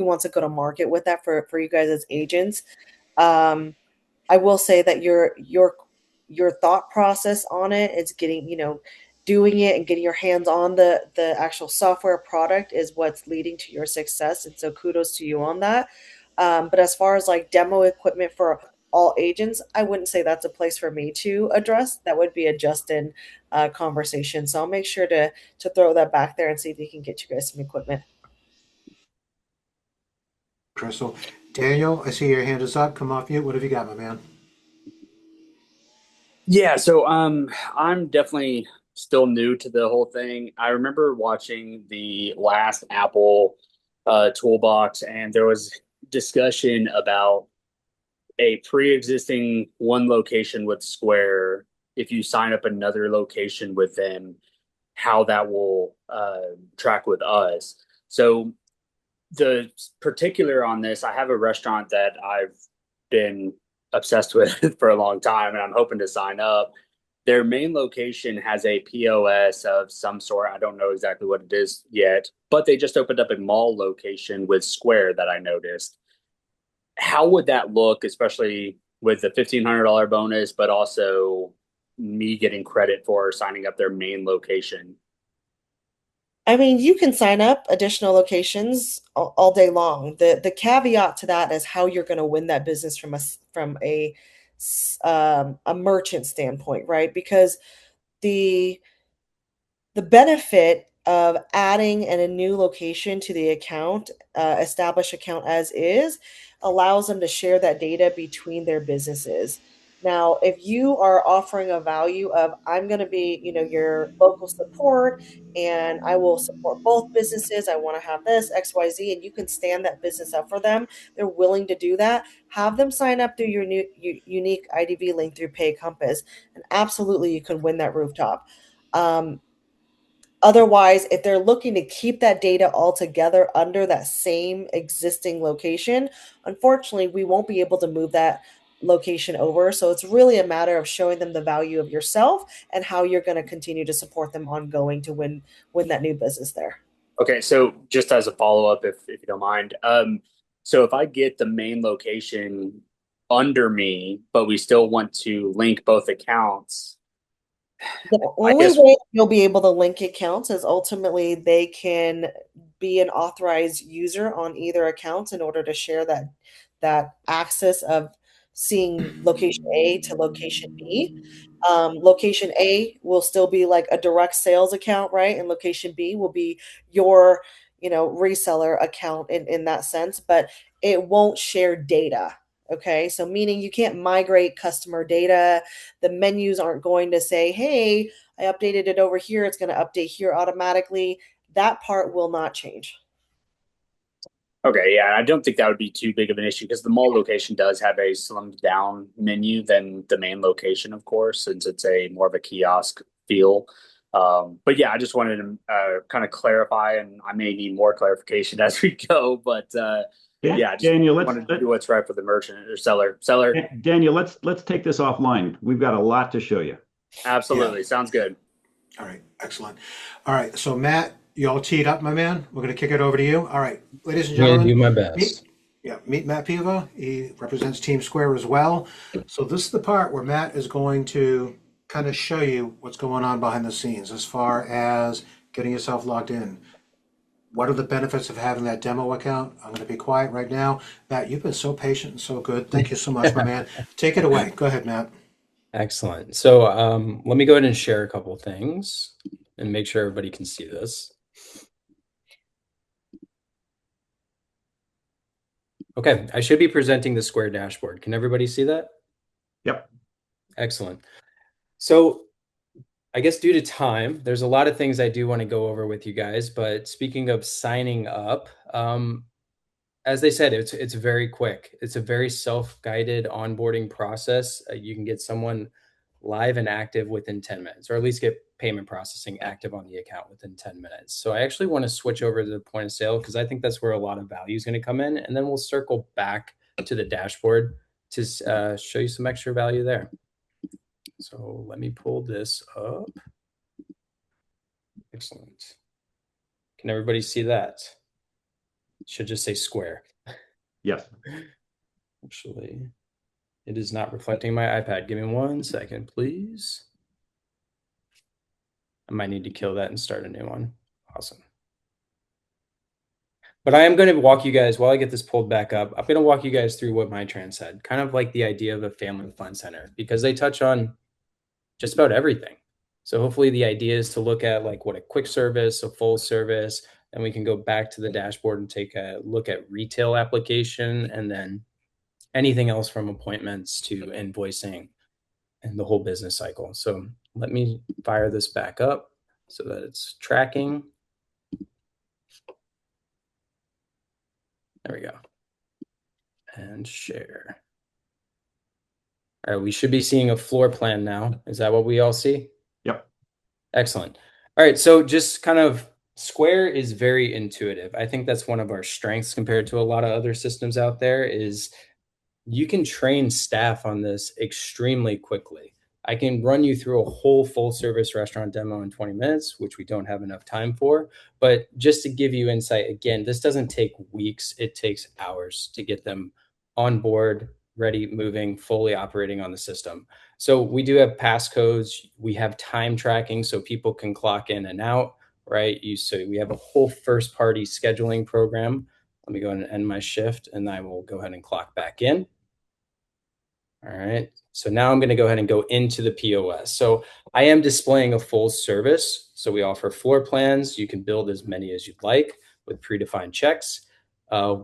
wants to go to market with that for you guys as agents. Um, I will say that your thought process on it is getting, doing it and getting your hands on the actual software product is what's leading to your success. And so kudos to you on that. But as far as like demo equipment for all agents, I wouldn't say that's a place for me to address. That would be a Justin conversation. So I'll make sure to throw that back there and see if he can get you guys some equipment. Crystal. Daniel, I see your hand is up. Come off mute. What have you got, my man? Yeah, so I'm definitely still new to the whole thing. I remember watching the last Apple Toolbox, and there was discussion about a pre-existing one location with Square. If you sign up another location with them, how that will track with us. So the particular on this, I have a restaurant that I've been obsessed with for a long time, and I'm hoping to sign up. their main location has a POS of some sort. I don't know exactly what it is yet, but they just opened up a mall location with Square that I noticed. How would that look, especially with the $1,500 bonus, but also me getting credit for signing up their main location? I mean, you can sign up additional locations all day long. The caveat to that is how you're going to win that business from a merchant standpoint, right? Because the the benefit of adding a new location to the account, established account as is, allows them to share that data between their businesses. Now, if you are offering a value of, I'm going to be, your local support and I will support both businesses, I want to have this, XYZ, and you can stand that business up for them, they're willing to do that. Have them sign up through your new unique IDV link through Pay Compass, and absolutely you can win that rooftop. Um, Otherwise, if they're looking to keep that data all together under that same existing location, unfortunately, we won't be able to move that location over. So it's really a matter of showing them the value of yourself and how you're going to continue to support them ongoing to win that new business there. Okay, so just as a follow up, if you don't mind, so if I get the main location under me, but we still want to link both accounts, The I only guess. way you'll be able to link accounts is ultimately they can be an authorized user on either account in order to share that access of seeing location A to location B. Location A will still be like a direct sales account, right? And location B will be your, reseller account in that sense, but it won't share data. Okay. So meaning you can't migrate customer data. The menus aren't going to say, hey, I updated it over here. It's going to update here automatically. That part will not change. Okay, yeah, I don't think that would be too big of an issue because the mall location does have a slimmed down menu than the main location, of course, since it's a more of a kiosk feel. But yeah, I just wanted to kind of clarify, and I may need more clarification as we go. But yeah, I just Daniel, wanted to do what's right for the merchant or seller. Seller, Daniel, let's take this offline. We've got a lot to show you. Yeah. absolutely, sounds good. All right. Excellent. All right. So Matt, you all teed up, my man. We're going to kick it over to you. All right, ladies and I'm going to do gentlemen, my meet best. meet Matt Piva. He represents Team Square as well. So this is the part where Matt is going to kind of show you what's going on behind the scenes as far as getting yourself logged in. What are the benefits of having that demo account? I'm going to be quiet right now. Matt, you've been so patient and so good. Thank you so much, my man. Take it away. Go ahead, Matt. Excellent. So let me go ahead and share a couple things and make sure everybody can see this. Okay, I should be presenting the Square dashboard. Can everybody see that? Yep. Excellent. So I guess due to time, there's a lot of things I do want to go over with you guys. But speaking of signing up, as they said, it's very quick. It's a very self-guided onboarding process. You can get someone live and active within 10 minutes, or at least get payment processing active on the account within 10 minutes. So I actually want to switch over to the point of sale because I think that's where a lot of value is going to come in. And then we'll circle back to the dashboard to show you some extra value there. So let me pull this up. Excellent. Can everybody see that? It should just say Square. Yes. Actually, it is not reflecting my iPad. Give me 1 second, please. I might need to kill that and start a new one. Awesome. But I am going to walk you guys, while I get this pulled back up, I'm going to walk you guys through what my trans said, kind of like the idea of a family fun center, because they touch on just about everything. So hopefully the idea is to look at like what a quick service, a full service, and we can go back to the dashboard and take a look at retail application and then anything else from appointments to invoicing and the whole business cycle. So let me fire this back up so that it's tracking. There we go. And share. All right, we should be seeing a floor plan now. Is that what we all see? Yep. Excellent. All right, so just kind of Square is very intuitive. I think that's one of our strengths compared to a lot of other systems out there is you can train staff on this extremely quickly. I can run you through a whole full service restaurant demo in 20 minutes, which we don't have enough time for. But just to give you insight, again, this doesn't take weeks, it takes hours to get them on board, ready, moving, fully operating on the system. So we do have passcodes, we have time tracking so people can clock in and out, right? So we have a whole first party scheduling program. Let me go ahead and end my shift and I will go ahead and clock back in. All right, so now I'm going to go ahead and go into the POS. So I am displaying a full service. So we offer floor plans. You can build as many as you'd like with predefined checks.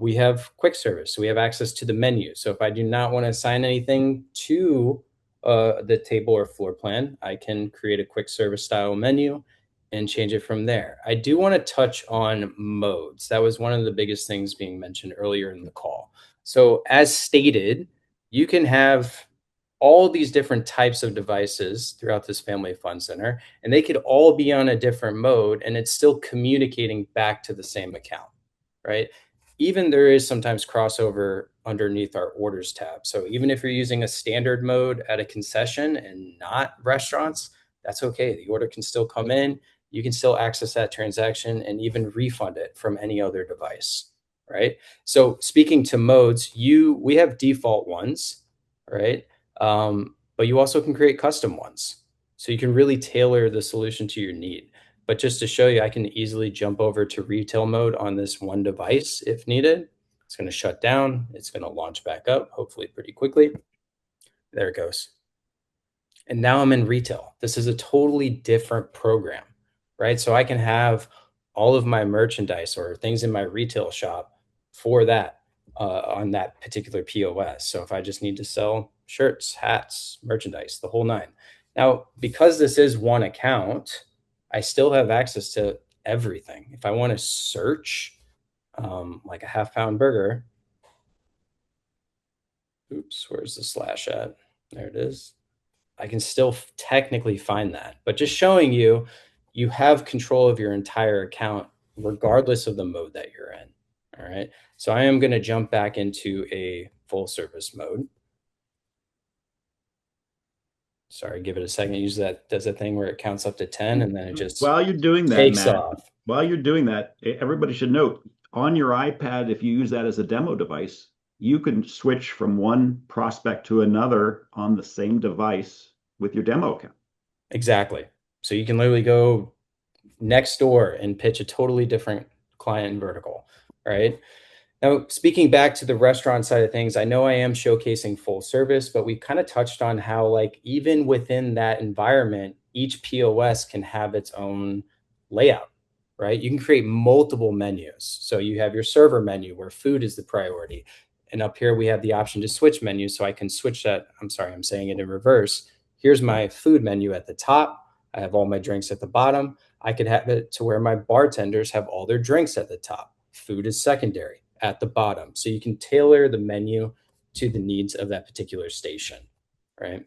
We have quick service. So we have access to the menu. So if I do not want to assign anything to the table or floor plan, I can create a quick service style menu and change it from there. I do want to touch on modes. That was one of the biggest things being mentioned earlier in the call. So as stated, you can have all these different types of devices throughout this family fun center, and they could all be on a different mode and it's still communicating back to the same account, right? Even there is sometimes crossover underneath our orders tab. So even if you're using a standard mode at a concession and not restaurants, that's okay. The order can still come in. You can still access that transaction and even refund it from any other device, right? So speaking to modes, we have default ones, right? But you also can create custom ones. So you can really tailor the solution to your need. But just to show you, I can easily jump over to retail mode on this one device if needed. It's going to shut down. It's going to launch back up, hopefully pretty quickly. There it goes. And now I'm in retail. This is a totally different program, right? So I can have all of my merchandise or things in my retail shop for that on that particular POS. So if I just need to sell shirts, hats, merchandise, the whole nine. Now, because this is one account, I still have access to everything. If I want to search like a half-pound burger, oops, where's the slash at? There it is. I can still technically find that, but just showing you, you have control of your entire account regardless of the mode that you're in. All right. So I am going to jump back into a full service mode. Sorry, give it a second. Use that, does a thing where it counts up to 10 and then it just While you're doing that, takes Matt, off. while you're doing that, everybody should note on your iPad, if you use that as a demo device, you can switch from one prospect to another on the same device with your demo account. Exactly. So you can literally go next door and pitch a totally different client vertical, right? Now, speaking back to the restaurant side of things, I know I am showcasing full service, but we kind of touched on how, like, even within that environment, each POS can have its own layout, right? You can create multiple menus. So you have your server menu where food is the priority. And up here, we have the option to switch menus. So I can switch that. I'm sorry, I'm saying it in reverse. Here's my food menu at the top. I have all my drinks at the bottom. I could have it to where my bartenders have all their drinks at the top. Food is secondary at the bottom. So you can tailor the menu to the needs of that particular station, right?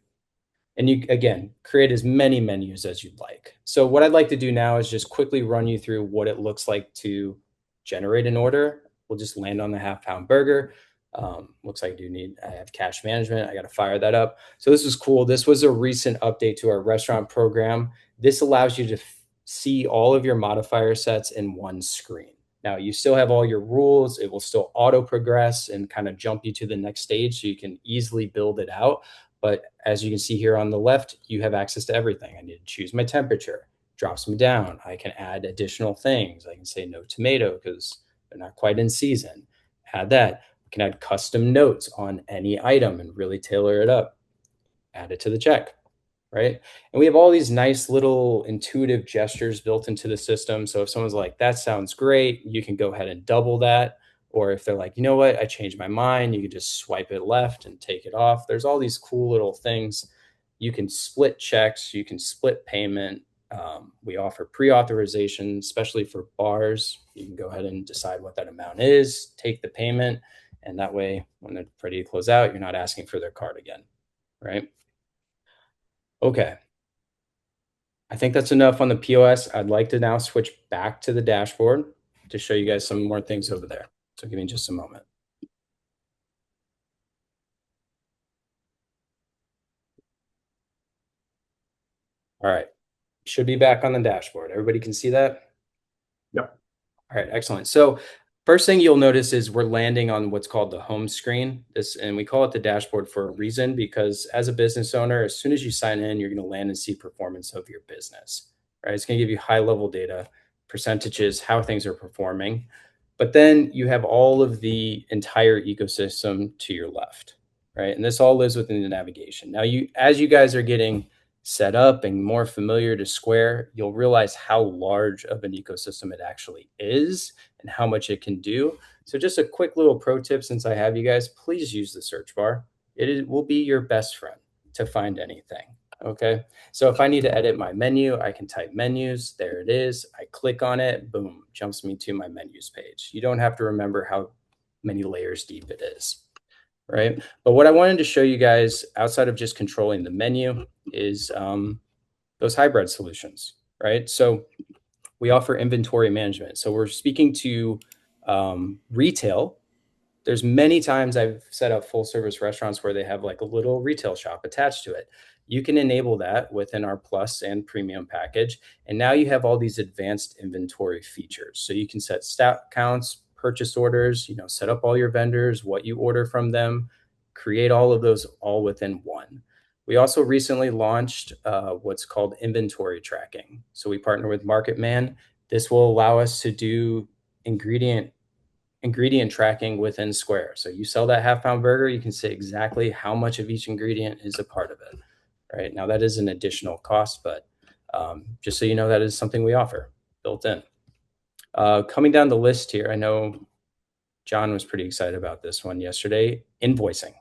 And you, again, create as many menus as you'd like. So what I'd like to do now is just quickly run you through what it looks like to generate an order. We'll just land on the half-pound burger. Looks like I have cash management. I got to fire that up. So this is cool. This was a recent update to our restaurant program. This allows you to see all of your modifier sets in one screen. Now you still have all your rules. It will still auto progress and kind of jump you to the next stage so you can easily build it out. But as you can see here on the left, you have access to everything. I need to choose my temperature, drops me down. I can add additional things. I can say no tomato because they're not quite in season. Add that. I can add custom notes on any item and really tailor it up. Add it to the check, right? And we have all these nice little intuitive gestures built into the system. So if someone's like, that sounds great, you can go ahead and double that. Or if they're like, you know what, I changed my mind, you can just swipe it left and take it off. There's all these cool little things. You can split checks, you can split payment. We offer pre-authorization, especially for bars. You can go ahead and decide what that amount is, take the payment, and that way, when they're ready to close out, you're not asking for their card again, right? Okay. I think that's enough on the POS. I'd like to now switch back to the dashboard to show you guys some more things over there. So give me just a moment. All right. Should be back on the dashboard. Everybody can see that? Yep. All right, excellent. So first thing you'll notice is we're landing on what's called the home screen. And we call it the dashboard for a reason, because as a business owner, as soon as you sign in, you're going to land and see performance of your business, right? It's going to give you high level data, percentages, how things are performing. But then you have all of the entire ecosystem to your left, right? And this all lives within the navigation. Now, as you guys are getting set up and more familiar to Square, you'll realize how large of an ecosystem it actually is and how much it can do. So just a quick little pro tip, since I have you guys, please use the search bar. Will be your best friend to find anything. Okay. So if I need to edit my menu, I can type menus. There it is. I click on it. Boom, jumps me to my menus page. You don't have to remember how many layers deep it is. Right. But what I wanted to show you guys outside of just controlling the menu is those hybrid solutions. Right. So we offer inventory management. So we're speaking to retail. There's many times I've set up full service restaurants where they have like a little retail shop attached to it. You can enable that within our plus and premium package. And now you have all these advanced inventory features. So you can set stat counts, purchase orders, set up all your vendors, what you order from them, create all of those all within one. We also recently launched what's called inventory tracking. So we partner with MarketMan. This will allow us to do ingredient tracking within Square. So you sell that half-pound burger, you can say exactly how much of each ingredient is a part of it. Right now, that is an additional cost, but just so you know, that is something we offer built in. Coming down the list here, I know John was pretty excited about this one yesterday, invoicing.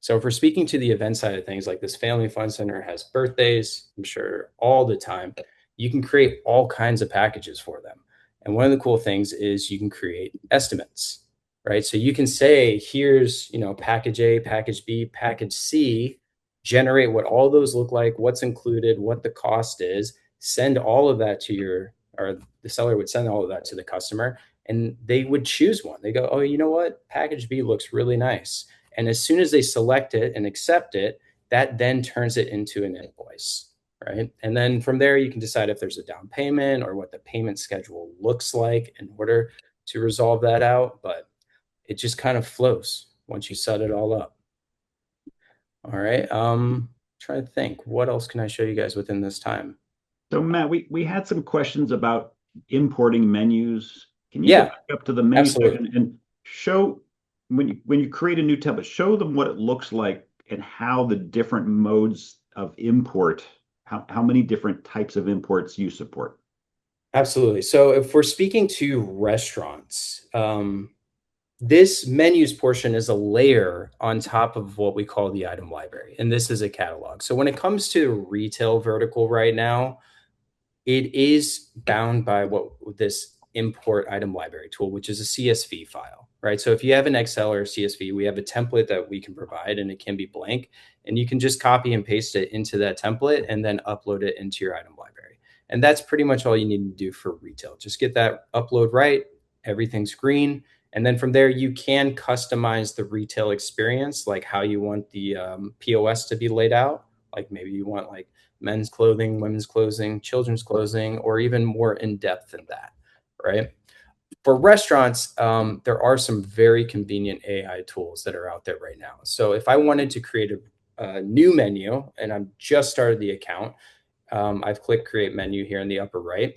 So if we're speaking to the event side of things, like this Family Fun Center has birthdays, I'm sure all the time, you can create all kinds of packages for them. And one of the cool things is you can create estimates, right? So you can say, here's, package A, package B, package C, generate what all those look like, what's included, what the cost is, send all of that or the seller would send all of that to the customer, and they would choose one. They go, oh, you know what? Package B looks really nice. And as soon as they select it and accept it, that then turns it into an invoice, right? And then from there, you can decide if there's a down payment or what the payment schedule looks like in order to resolve that out. But it just kind of flows once you set it all up. All right. Trying to think, what else can I show you guys within this time? So Matt, we had some questions about importing menus. Can you go back up to the menu section and show when you create a new template, show them what it looks like and how the different modes of import, how many different types of imports you support? Absolutely. So if we're speaking to restaurants, this menus portion is a layer on top of what we call the item library, and this is a catalog. So when it comes to retail vertical right now, it is bound by this import item library tool, which is a CSV file, right? So if you have an Excel or CSV, we have a template that we can provide, and it can be blank, and you can just copy and paste it into that template and then upload it into your item library. And that's pretty much all you need to do for retail. Just get that upload right, everything's green. And then from there, you can customize the retail experience, like how you want the POS to be laid out. Like maybe you want like men's clothing, women's clothing, children's clothing, or even more in depth than that, right? For restaurants, there are some very convenient AI tools that are out there right now. So if I wanted to create a new menu and I've just started the account, I've clicked create menu here in the upper right.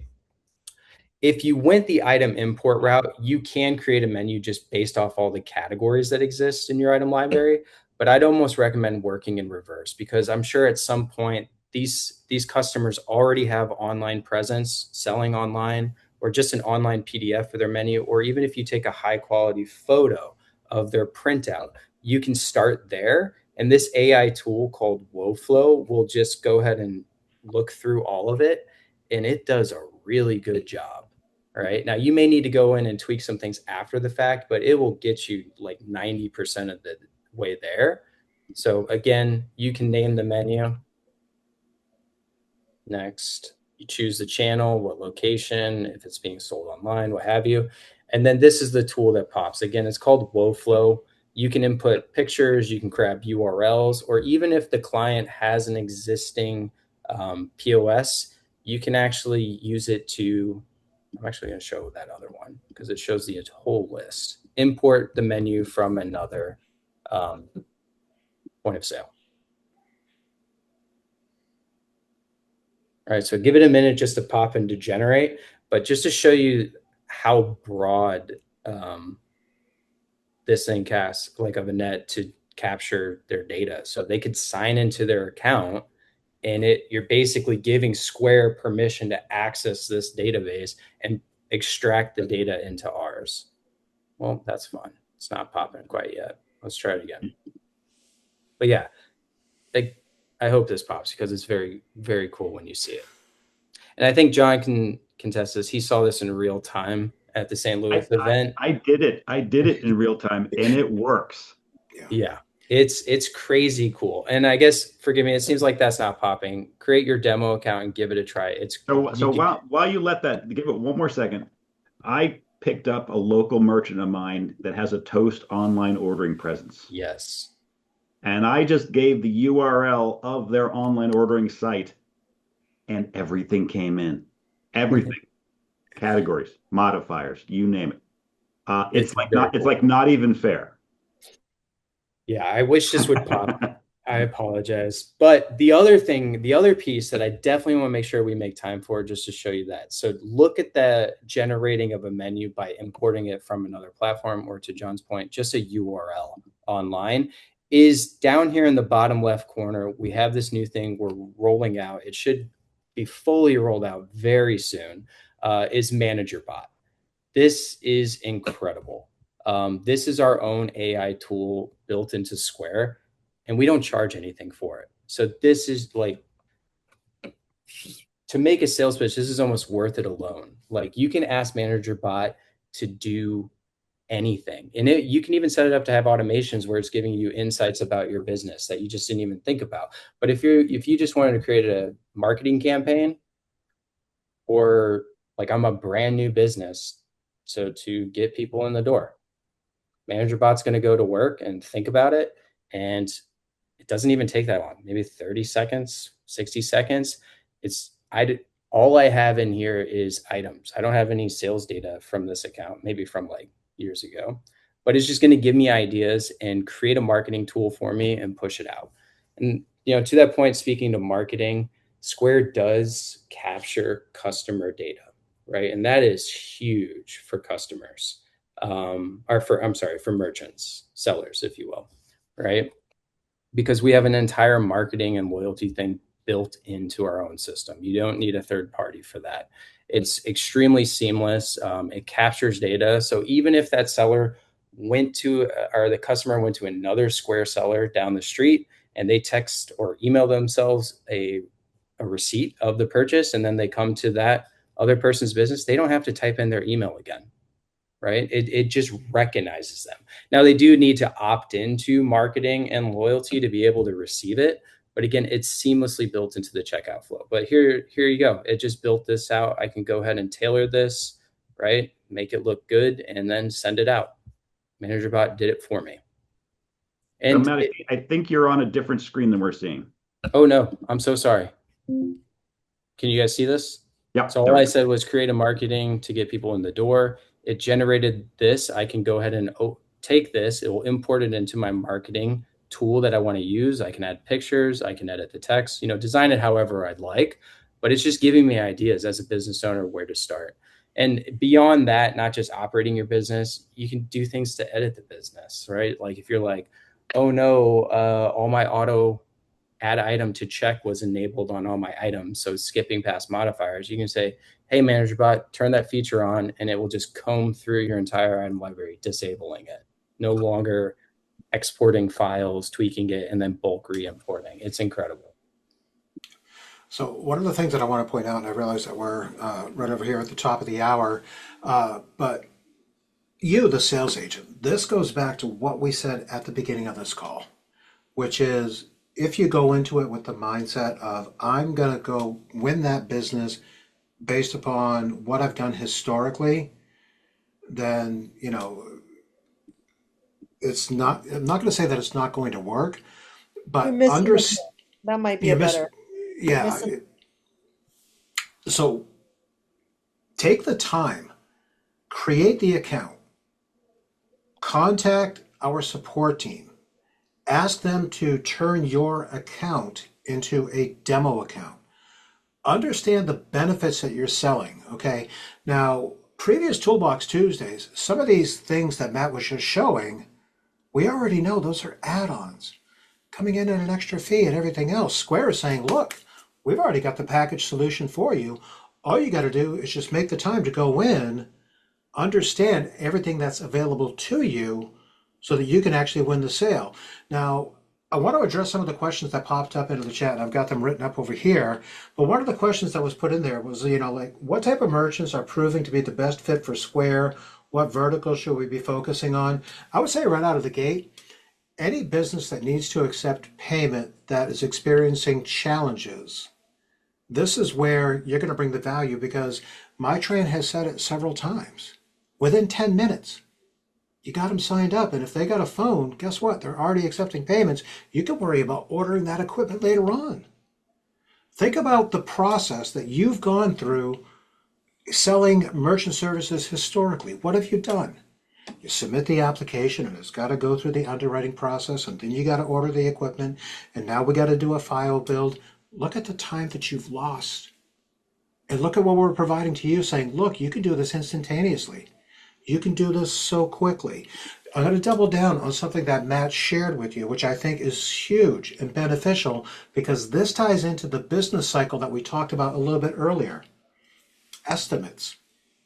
If you went the item import route, you can create a menu just based off all the categories that exist in your item library. But I'd almost recommend working in reverse, because I'm sure at some point these customers already have online presence, selling online, or just an online PDF for their menu. Or even if you take a high quality photo of their printout, you can start there. And this AI tool called WoFlow will just go ahead and look through all of it. And it does a really good job. All right. Now you may need to go in and tweak some things after the fact, but it will get you like 90% of the way there. So again, you can name the menu. Next, you choose the channel, what location, if it's being sold online, what have you. And then this is the tool that pops. Again, it's called WoFlow. You can input pictures, you can grab URLs, or even if the client has an existing POS, you can actually use it to, I'm actually going to show that other one because it shows the whole list. Import the menu from another point of sale. All right, so give it a minute just to pop and to generate, but just to show you how broad this thing casts like of a net to capture their data. So they could sign into their account and you're basically giving Square permission to access this database and extract the data into ours. Well, that's fun. It's not popping quite yet. Let's try it again. But yeah, I hope this pops because it's very, very cool when you see it. And I think John can contest this. He saw this in real time at the St. Louis event. I did it. I did it in real time, and it works. Yeah. It's crazy cool. And I guess, forgive me, it seems like that's not popping. Create your demo account and give it a try. While you let that, give it one more second, I picked up a local merchant of mine that has a Toast online ordering presence. Yes. And I just gave the URL of their online ordering site, and everything came in. Everything. Categories, modifiers, you name it. It's like not even fair. Yeah, I wish this would pop. I apologize. But the other piece that I definitely want to make sure we make time for, just to show you that. So look at the generating of a menu by importing it from another platform, or to John's point, just a URL online is down here in the bottom left corner. We have this new thing we're rolling out. It should be fully rolled out very soon, is ManagerBot. This is incredible. This is our own AI tool built into Square, and we don't charge anything for it. So this is like, to make a sales pitch, this is almost worth it alone. Like, you can ask ManagerBot to do anything, and you can even set it up to have automations where it's giving you insights about your business that you just didn't even think about. But if you just wanted to create a marketing campaign, or like, I'm a brand new business, so to get people in the door, ManagerBot's going to go to work and think about it, and it doesn't even take that long, maybe 30 seconds, 60 seconds. All I have in here is items. I don't have any sales data from this account, maybe from like years ago, but it's just going to give me ideas and create a marketing tool for me and push it out. And, to that point, speaking to marketing, Square does capture customer data, right? And that is huge for customers, for merchants, sellers, if you will, right? Because we have an entire marketing and loyalty thing built into our own system. You don't need a third party for that. It's extremely seamless. It captures data. So even if that seller the customer went to another Square seller down the street and they text or email themselves a receipt of the purchase, and then they come to that other person's business, they don't have to type in their email again, right? It just recognizes them. Now, they do need to opt into marketing and loyalty to be able to receive it. But again, it's seamlessly built into the checkout flow. But here you go. It just built this out. I can go ahead and tailor this, right? Make it look good and then send it out. ManagerBot did it for me. And so, Matt, I think you're on a different screen than we're seeing. Oh no, I'm so sorry. Can you guys see this? Yeah. So all I said was create a marketing to get people in the door. It generated this. I can go ahead and take this. It will import it into my marketing tool that I want to use. I can add pictures. I can edit the text, design it however I'd like, but it's just giving me ideas as a business owner where to start. And beyond that, not just operating your business, you can do things to edit the business, right? Like if you're like, oh no, all my auto add item to check was enabled on all my items, so skipping past modifiers, you can say, hey, ManagerBot, turn that feature on, and it will just comb through your entire item library, disabling it. No longer exporting files, tweaking it, and then bulk re-importing. It's incredible. So one of the things that I want to point out, and I realize that we're right over here at the top of the hour, but you, the sales agent, this goes back to what we said at the beginning of this call, which is, if you go into it with the mindset of, I'm going to go win that business based upon what I've done historically, then, it's not, I'm not going to say that it's not going to work, but that might be a better. Yeah. Miss So take the time, create the account, contact our support team, ask them to turn your account into a demo account. Understand the benefits that you're selling. Okay. Now, previous Toolbox Tuesdays, some of these things that Matt was just showing, we already know those are add-ons coming in at an extra fee and everything else. Square is saying, look, we've already got the package solution for you. All you got to do is just make the time to go in, understand everything that's available to you so that you can actually win the sale. Now, I want to address some of the questions that popped up into the chat. I've got them written up over here. But one of the questions that was put in there was, like what type of merchants are proving to be the best fit for Square? What verticals should we be focusing on? I would say right out of the gate, any business that needs to accept payment that is experiencing challenges, this is where you're going to bring the value because my train has said it several times. Within 10 minutes, you got them signed up. And if they got a phone, guess what? They're already accepting payments. You can worry about ordering that equipment later on. Think about the process that you've gone through selling merchant services historically. What have you done? You submit the application and it's got to go through the underwriting process and then you got to order the equipment and now we got to do a file build. Look at the time that you've lost and look at what we're providing to you saying, look, you can do this instantaneously. You can do this so quickly. I'm going to double down on something that Matt shared with you, which I think is huge and beneficial because this ties into the business cycle that we talked about a little bit earlier. Estimates,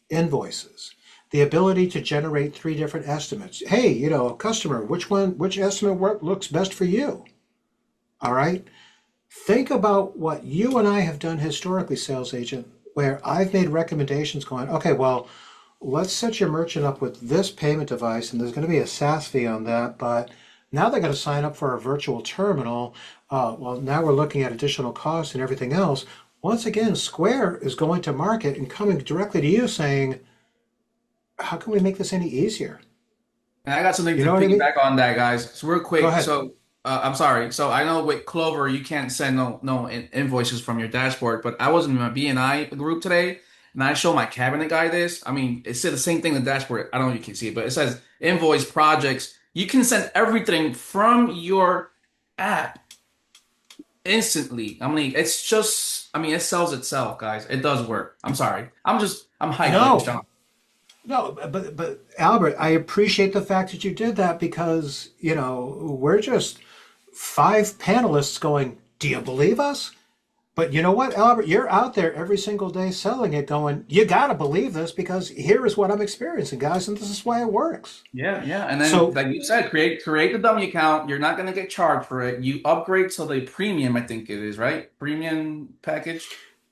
invoices, the ability to generate 3 different estimates. Hey, customer, which estimate work looks best for you? All right. Think about what you and I have done historically, sales agent, where I've made recommendations going, okay, well, let's set your merchant up with this payment device and there's going to be a SaaS fee on that, but now they're going to sign up for a virtual terminal. Well, now we're looking at additional costs and everything else. Once again, Square is going to market and coming directly to you saying, how can we make this any easier? And I got something You to know what I mean? piggyback on that, guys. So real Go quick. ahead. So I'm sorry. So I know with Clover you can't send no invoices from your dashboard, but I was in my BNI group today, and I showed my cabinet guy this. I mean, it said the same thing in the dashboard. I don't know if you can see it, but it says invoice projects. You can send everything from your app instantly. I mean, it's just. I mean, it sells itself, guys. It does work. I'm sorry. I'm hyped with No, Sean. no, but Albert, I appreciate the fact that you did that because, we're just 5 panelists going, do you believe us? But you know what, Albert, you're out there every single day selling it going, you got to believe this because here is what I'm experiencing, guys, and this is why it works. Yeah, yeah. And then, So, like you said, create the dummy account. You're not gonna get charged for it. You upgrade to the premium, I think it is, right? Premium package.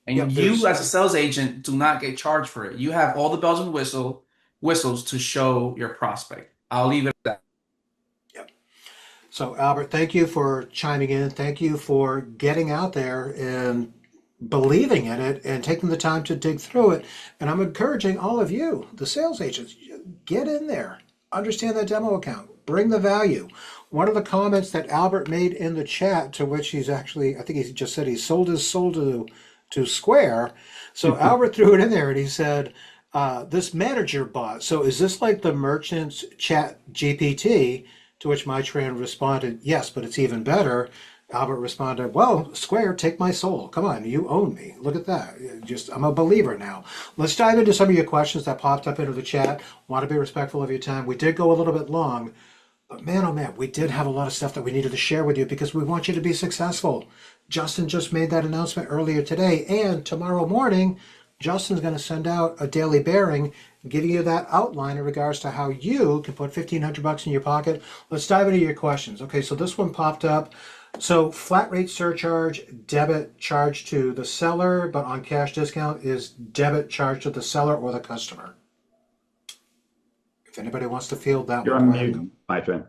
And yep, you, as a sales agent, do not get charged for it. You have all the bells and whistles to show your prospect. I'll leave it at that. yep. So, Albert, thank you for chiming in. Thank you for getting out there and believing in it and taking the time to dig through it. And I'm encouraging all of you, the sales agents, get in there, understand that demo account, bring the value. One of the comments that Albert made in the chat, to which he's actually, I think he just said he sold his soul to Square. So Albert threw it in there and he said, this manager bot. So is this like the merchant's chat GPT? To which my train responded, yes, but it's even better. Albert responded, well, Square, take my soul. Come on, you own me. Look at that. I'm a believer now. Let's dive into some of your questions that popped up into the chat. Want to be respectful of your time. We did go a little bit long, but man, oh man, we did have a lot of stuff that we needed to share with you because we want you to be successful. Justin just made that announcement earlier today, and tomorrow morning, Justin's going to send out a daily bearing giving you that outline in regards to how you can put $1,500 in your pocket. Let's dive into your questions. Okay, so this one popped up. So flat rate surcharge, debit charge to the seller, but on cash discount is debit charge to the seller or the customer. If anybody wants to field that You're one, on go ahead. mute, my friend.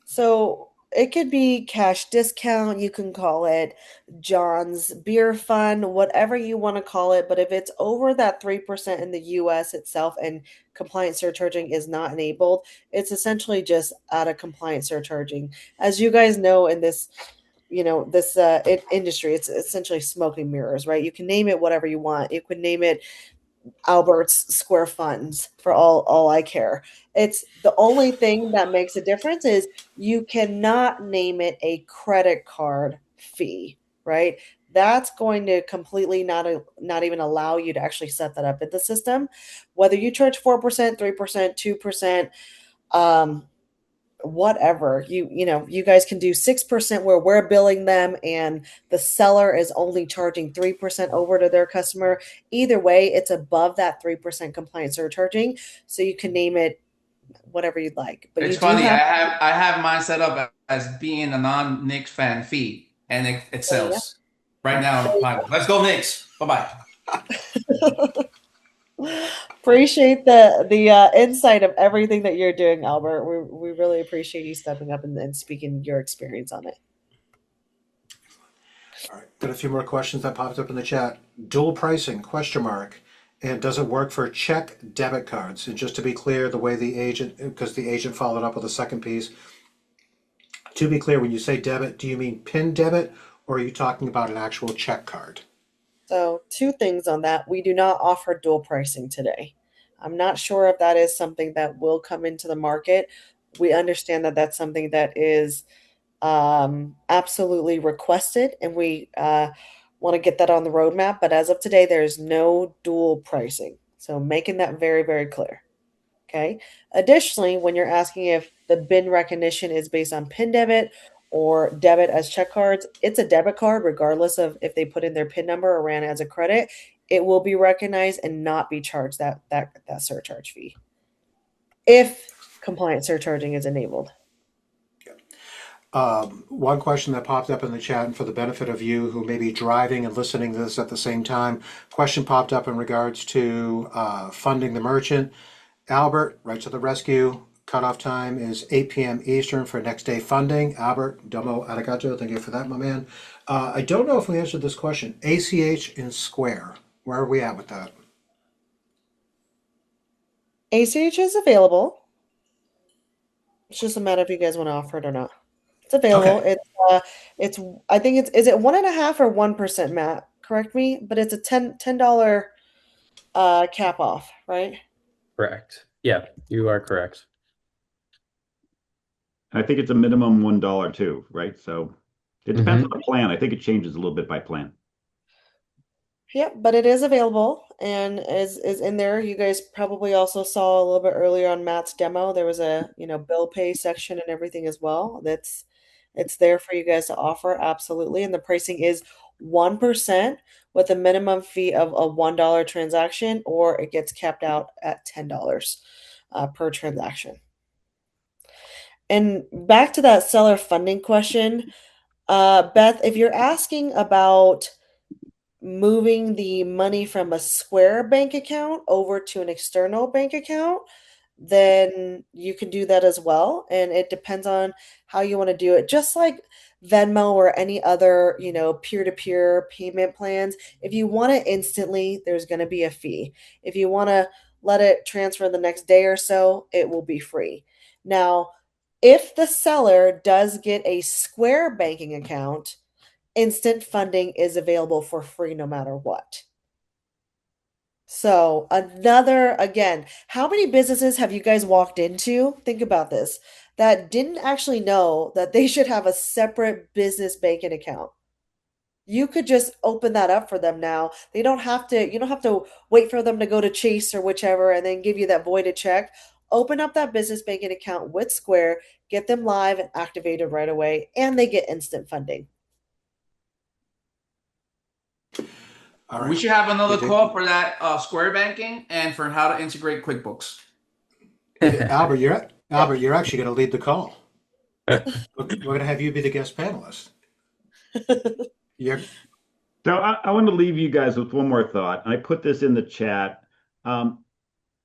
So it could be cash discount, you can call it John's beer fund, whatever you want to call it. But if it's over that 3% in the US itself and compliant surcharging is not enabled, it's essentially just out of compliant surcharging. As you guys know, in this this industry, it's essentially smoke and mirrors, right? You can name it whatever you want. You could name it Albert's Square Funds for all I care. It's the only thing that makes a difference is you cannot name it a credit card fee, right? That's going to completely not even allow you to actually set that up in the system. Whether you charge 4%, 3%, 2%, um, whatever, you guys can do 6% where we're billing them and the seller is only charging 3% over to their customer. Either way, it's above that 3% compliance surcharging, so you can name it whatever you'd like, but It's you do funny. have. I have mine set up as being a non-Knicks fan fee, and it There you sells right now. Fine. Let's go Knicks. Bye bye. go. Appreciate the insight of everything that you're doing, Albert. We really appreciate you stepping up and speaking your experience on it. All right, got a few more questions that popped up in the chat. Dual pricing, question mark. And does it work for check debit cards? And just to be clear, the way the agent, because the agent followed up with a second piece, to be clear, when you say debit, do you mean PIN debit or are you talking about an actual check card? So, two things on that. We do not offer dual pricing today. I'm not sure if that is something that will come into the market. We understand that that's something that is absolutely requested, and we want to get that on the roadmap. But as of today, there is no dual pricing. So, making that very, very clear. Okay. Additionally, when you're asking if the BIN recognition is based on PIN debit or debit as check cards, it's a debit card, regardless of if they put in their PIN number or ran as a credit. It will be recognized and not be charged that surcharge fee if compliant surcharging is enabled. One question that popped up in the chat, and for the benefit of you who may be driving and listening to this at the same time, question popped up in regards to funding the merchant. Albert, right to the rescue. Cutoff time is 8 p.m. Eastern for next day funding. Albert, domo arigato. Thank you for that, my man. I don't know if we answered this question. ACH in Square. Where are we at with that? ACH is available. It's just a matter if you guys want to offer it or not. It's available. Okay. It's I think is it 1.5 or 1%, Matt? Correct me, but it's a $10 cap off, right? Correct. Yeah, you are correct. I think it's a minimum $1 too, right? So it depends on the plan. I think it changes a little bit by plan. Yep, but it is available and is in there. You guys probably also saw a little bit earlier on Matt's demo. There was a bill pay section and everything as well. It's there for you guys to offer, absolutely. And the pricing is 1% with a minimum fee of a $1 transaction, or it gets capped out at $10 per transaction. And back to that seller funding question, Beth, if you're asking about moving the money from a Square bank account over to an external bank account, then you can do that as well. And it depends on how you want to do it. Just like Venmo or any other, peer-to-peer payment plans, if you want it instantly, there's going to be a fee. If you want to let it transfer the next day or so, it will be free. Now, if the seller does get a Square banking account, instant funding is available for free no matter what. So again, how many businesses have you guys walked into? Think about this, that didn't actually know that they should have a separate business banking account. You could just open that up for them now. You don't have to wait for them to go to Chase or whichever and then give you that voided check. Open up that business banking account with Square, get them live and activated right away, and they get instant funding. All right. We should have another call for that Square banking and for how to integrate QuickBooks. Albert, you're actually going to lead the call. We're going to have you be the guest panelist. So I want to leave you guys with one more thought. I put this in the chat.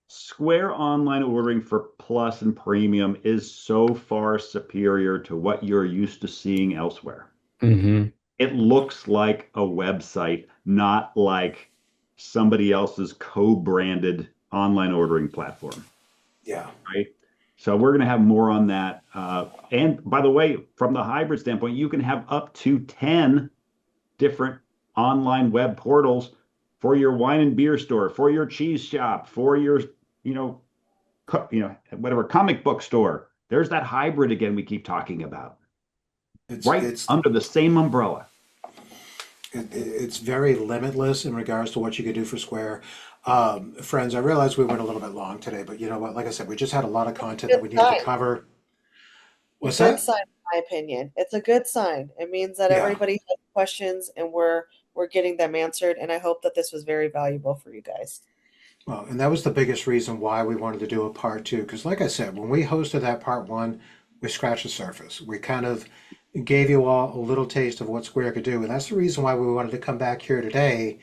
Square online ordering for Plus and Premium is so far superior to what you're used to seeing elsewhere. Mm-hmm. It looks like a website, not like somebody else's co-branded online ordering platform. Yeah. Right. So we're going to have more on that. And by the way, from the hybrid standpoint, you can have up to 10 different online web portals for your wine and beer store, for your cheese shop, for your, whatever comic book store. There's that hybrid again we keep talking about, right It's under the same umbrella. it's very limitless in regards to what you can do for Square. Friends, I realize we went a little bit long today, but you know what? Like I said, we just had a lot of content that Good we needed to sign. cover. What's Good that? sign, in my opinion. It's a good sign. It means that Yeah. everybody has questions and we're getting them answered. And I hope that this was very valuable for you guys. Well, and that was the biggest reason why we wanted to do a part two. Because, like I said, when we hosted that part one, we scratched the surface. We kind of gave you all a little taste of what Square could do. And that's the reason why we wanted to come back here today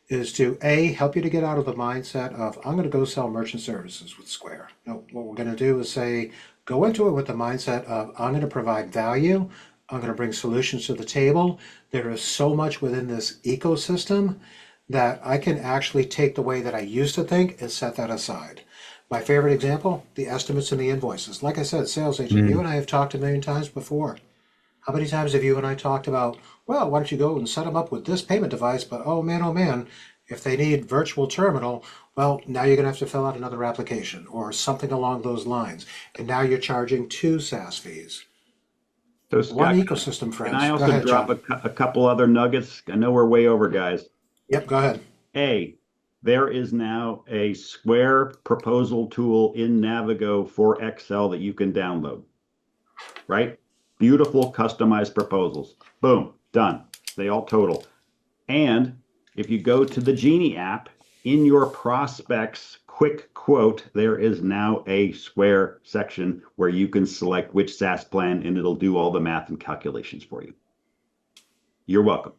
is to A, help you to get out of the mindset of, I'm going to go sell merchant services with Square. No, what we're going to do is say, go into it with the mindset of, I'm going to provide value. I'm going to bring solutions to the table. There is so much within this ecosystem that I can actually take the way that I used to think and set that aside. My favorite example, the estimates and the invoices. Like I said, sales agent, you and I have talked a million times before. How many times have you and I talked about, well, why don't you go and set them up with this payment device? But oh man, if they need virtual terminal, well, now you're going to have to fill out another application or something along those lines. And now you're charging two SaaS fees. So One Scott, ecosystem, can I friends. Go also ahead, drop John. a couple other nuggets? I know we're way over, guys. Yep, go ahead. A, there is now a Square proposal tool in Navigo for Excel that you can download, right? Beautiful customized proposals. Boom, done. They all total. And if you go to the Genie app, in your prospects quick quote, there is now a Square section where you can select which SaaS plan and it'll do all the math and calculations for you. You're welcome.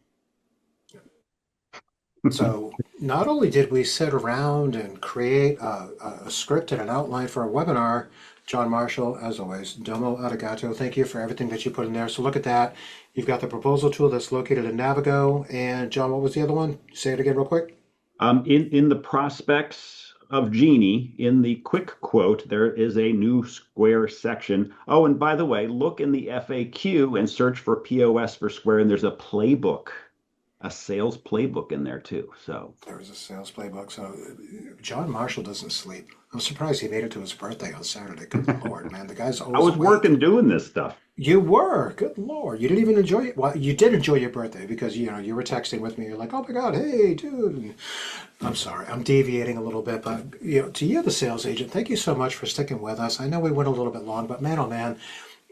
So not only did we sit around and create a script and an outline for a webinar, John Marshall, as always, domo arigato. Thank you for everything that you put in there. So look at that. You've got the proposal tool that's located in Navigo. And John, what was the other one? Say it again real quick. In the prospects of Genie, in the quick quote, there is a new Square section. Oh, and by the way, look in the FAQ and search for POS for Square, and there's a playbook, a sales playbook in there too. So There was a sales playbook. So John Marshall doesn't sleep. I'm surprised he made it to his birthday on Saturday. Good Lord, man. The guy's I always was awake. working doing this stuff. You were. Good Lord. You didn't even enjoy it. Well, you did enjoy your birthday because, you were texting with me. You're like, oh my God, hey, dude. And I'm sorry. I'm deviating a little bit. But, to you, the sales agent, thank you so much for sticking with us. I know we went a little bit long, but man, oh man,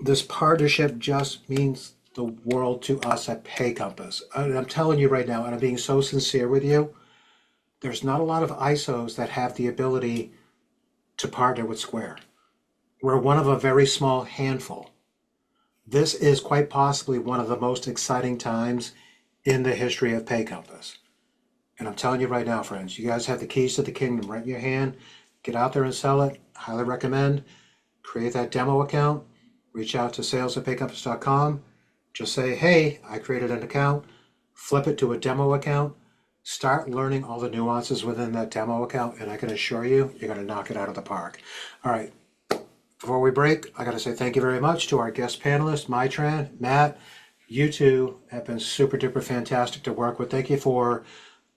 this partnership just means the world to us at Pay Compass. I'm telling you right now, and I'm being so sincere with you, there's not a lot of ISOs that have the ability to partner with Square. We're one of a very small handful. This is quite possibly one of the most exciting times in the history of Pay Compass. And I'm telling you right now, friends, you guys have the keys to the kingdom right in your hand. Get out there and sell it. Highly recommend. Create that demo account. Reach out to sales@paycompass.com. Just say, hey, I created an account. Flip it to a demo account. Start learning all the nuances within that demo account, and I can assure you, you're going to knock it out of the park. All right. Before we break, I got to say thank you very much to our guest panelists, Maitran, Matt. You two have been super duper fantastic to work with. Thank you for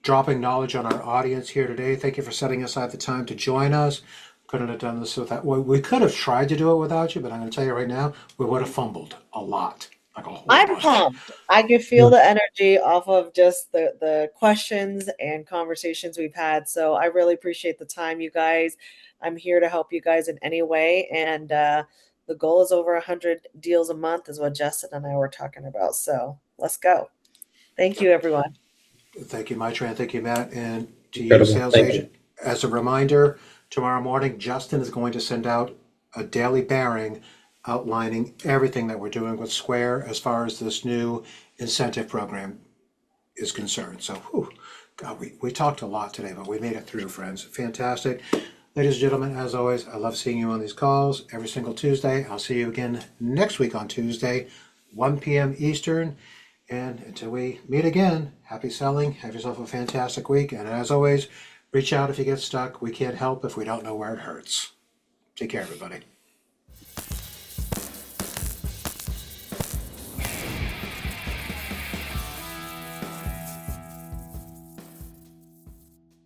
dropping knowledge on our audience here today. Thank you for setting aside the time to join us. Couldn't have done this without. We could have tried to do it without you, but I'm going to tell you right now, we would have fumbled a lot, like a whole I'm bunch. pumped. I can feel the energy off of just the questions and conversations we've had. So I really appreciate the time, you guys. I'm here to help you guys in any way. And the goal is over 100 deals a month, is what Justin and I were talking about. So let's go. Thank you, everyone. Thank you, Maitran. Thank you, Matt. And to you, Incredible. sales Thank you. agent, as a reminder, tomorrow morning, Justin is going to send out a daily bearing outlining everything that we're doing with Square as far as this new incentive program is concerned. So, God, we talked a lot today, but we made it through, friends. Fantastic. Ladies and gentlemen, as always, I love seeing you on these calls every single Tuesday. I'll see you again next week on Tuesday, 1 p.m. Eastern. And until we meet again, happy selling. Have yourself a fantastic week. And as always, reach out if you get stuck. We can't help if we don't know where it hurts. Take care, everybody.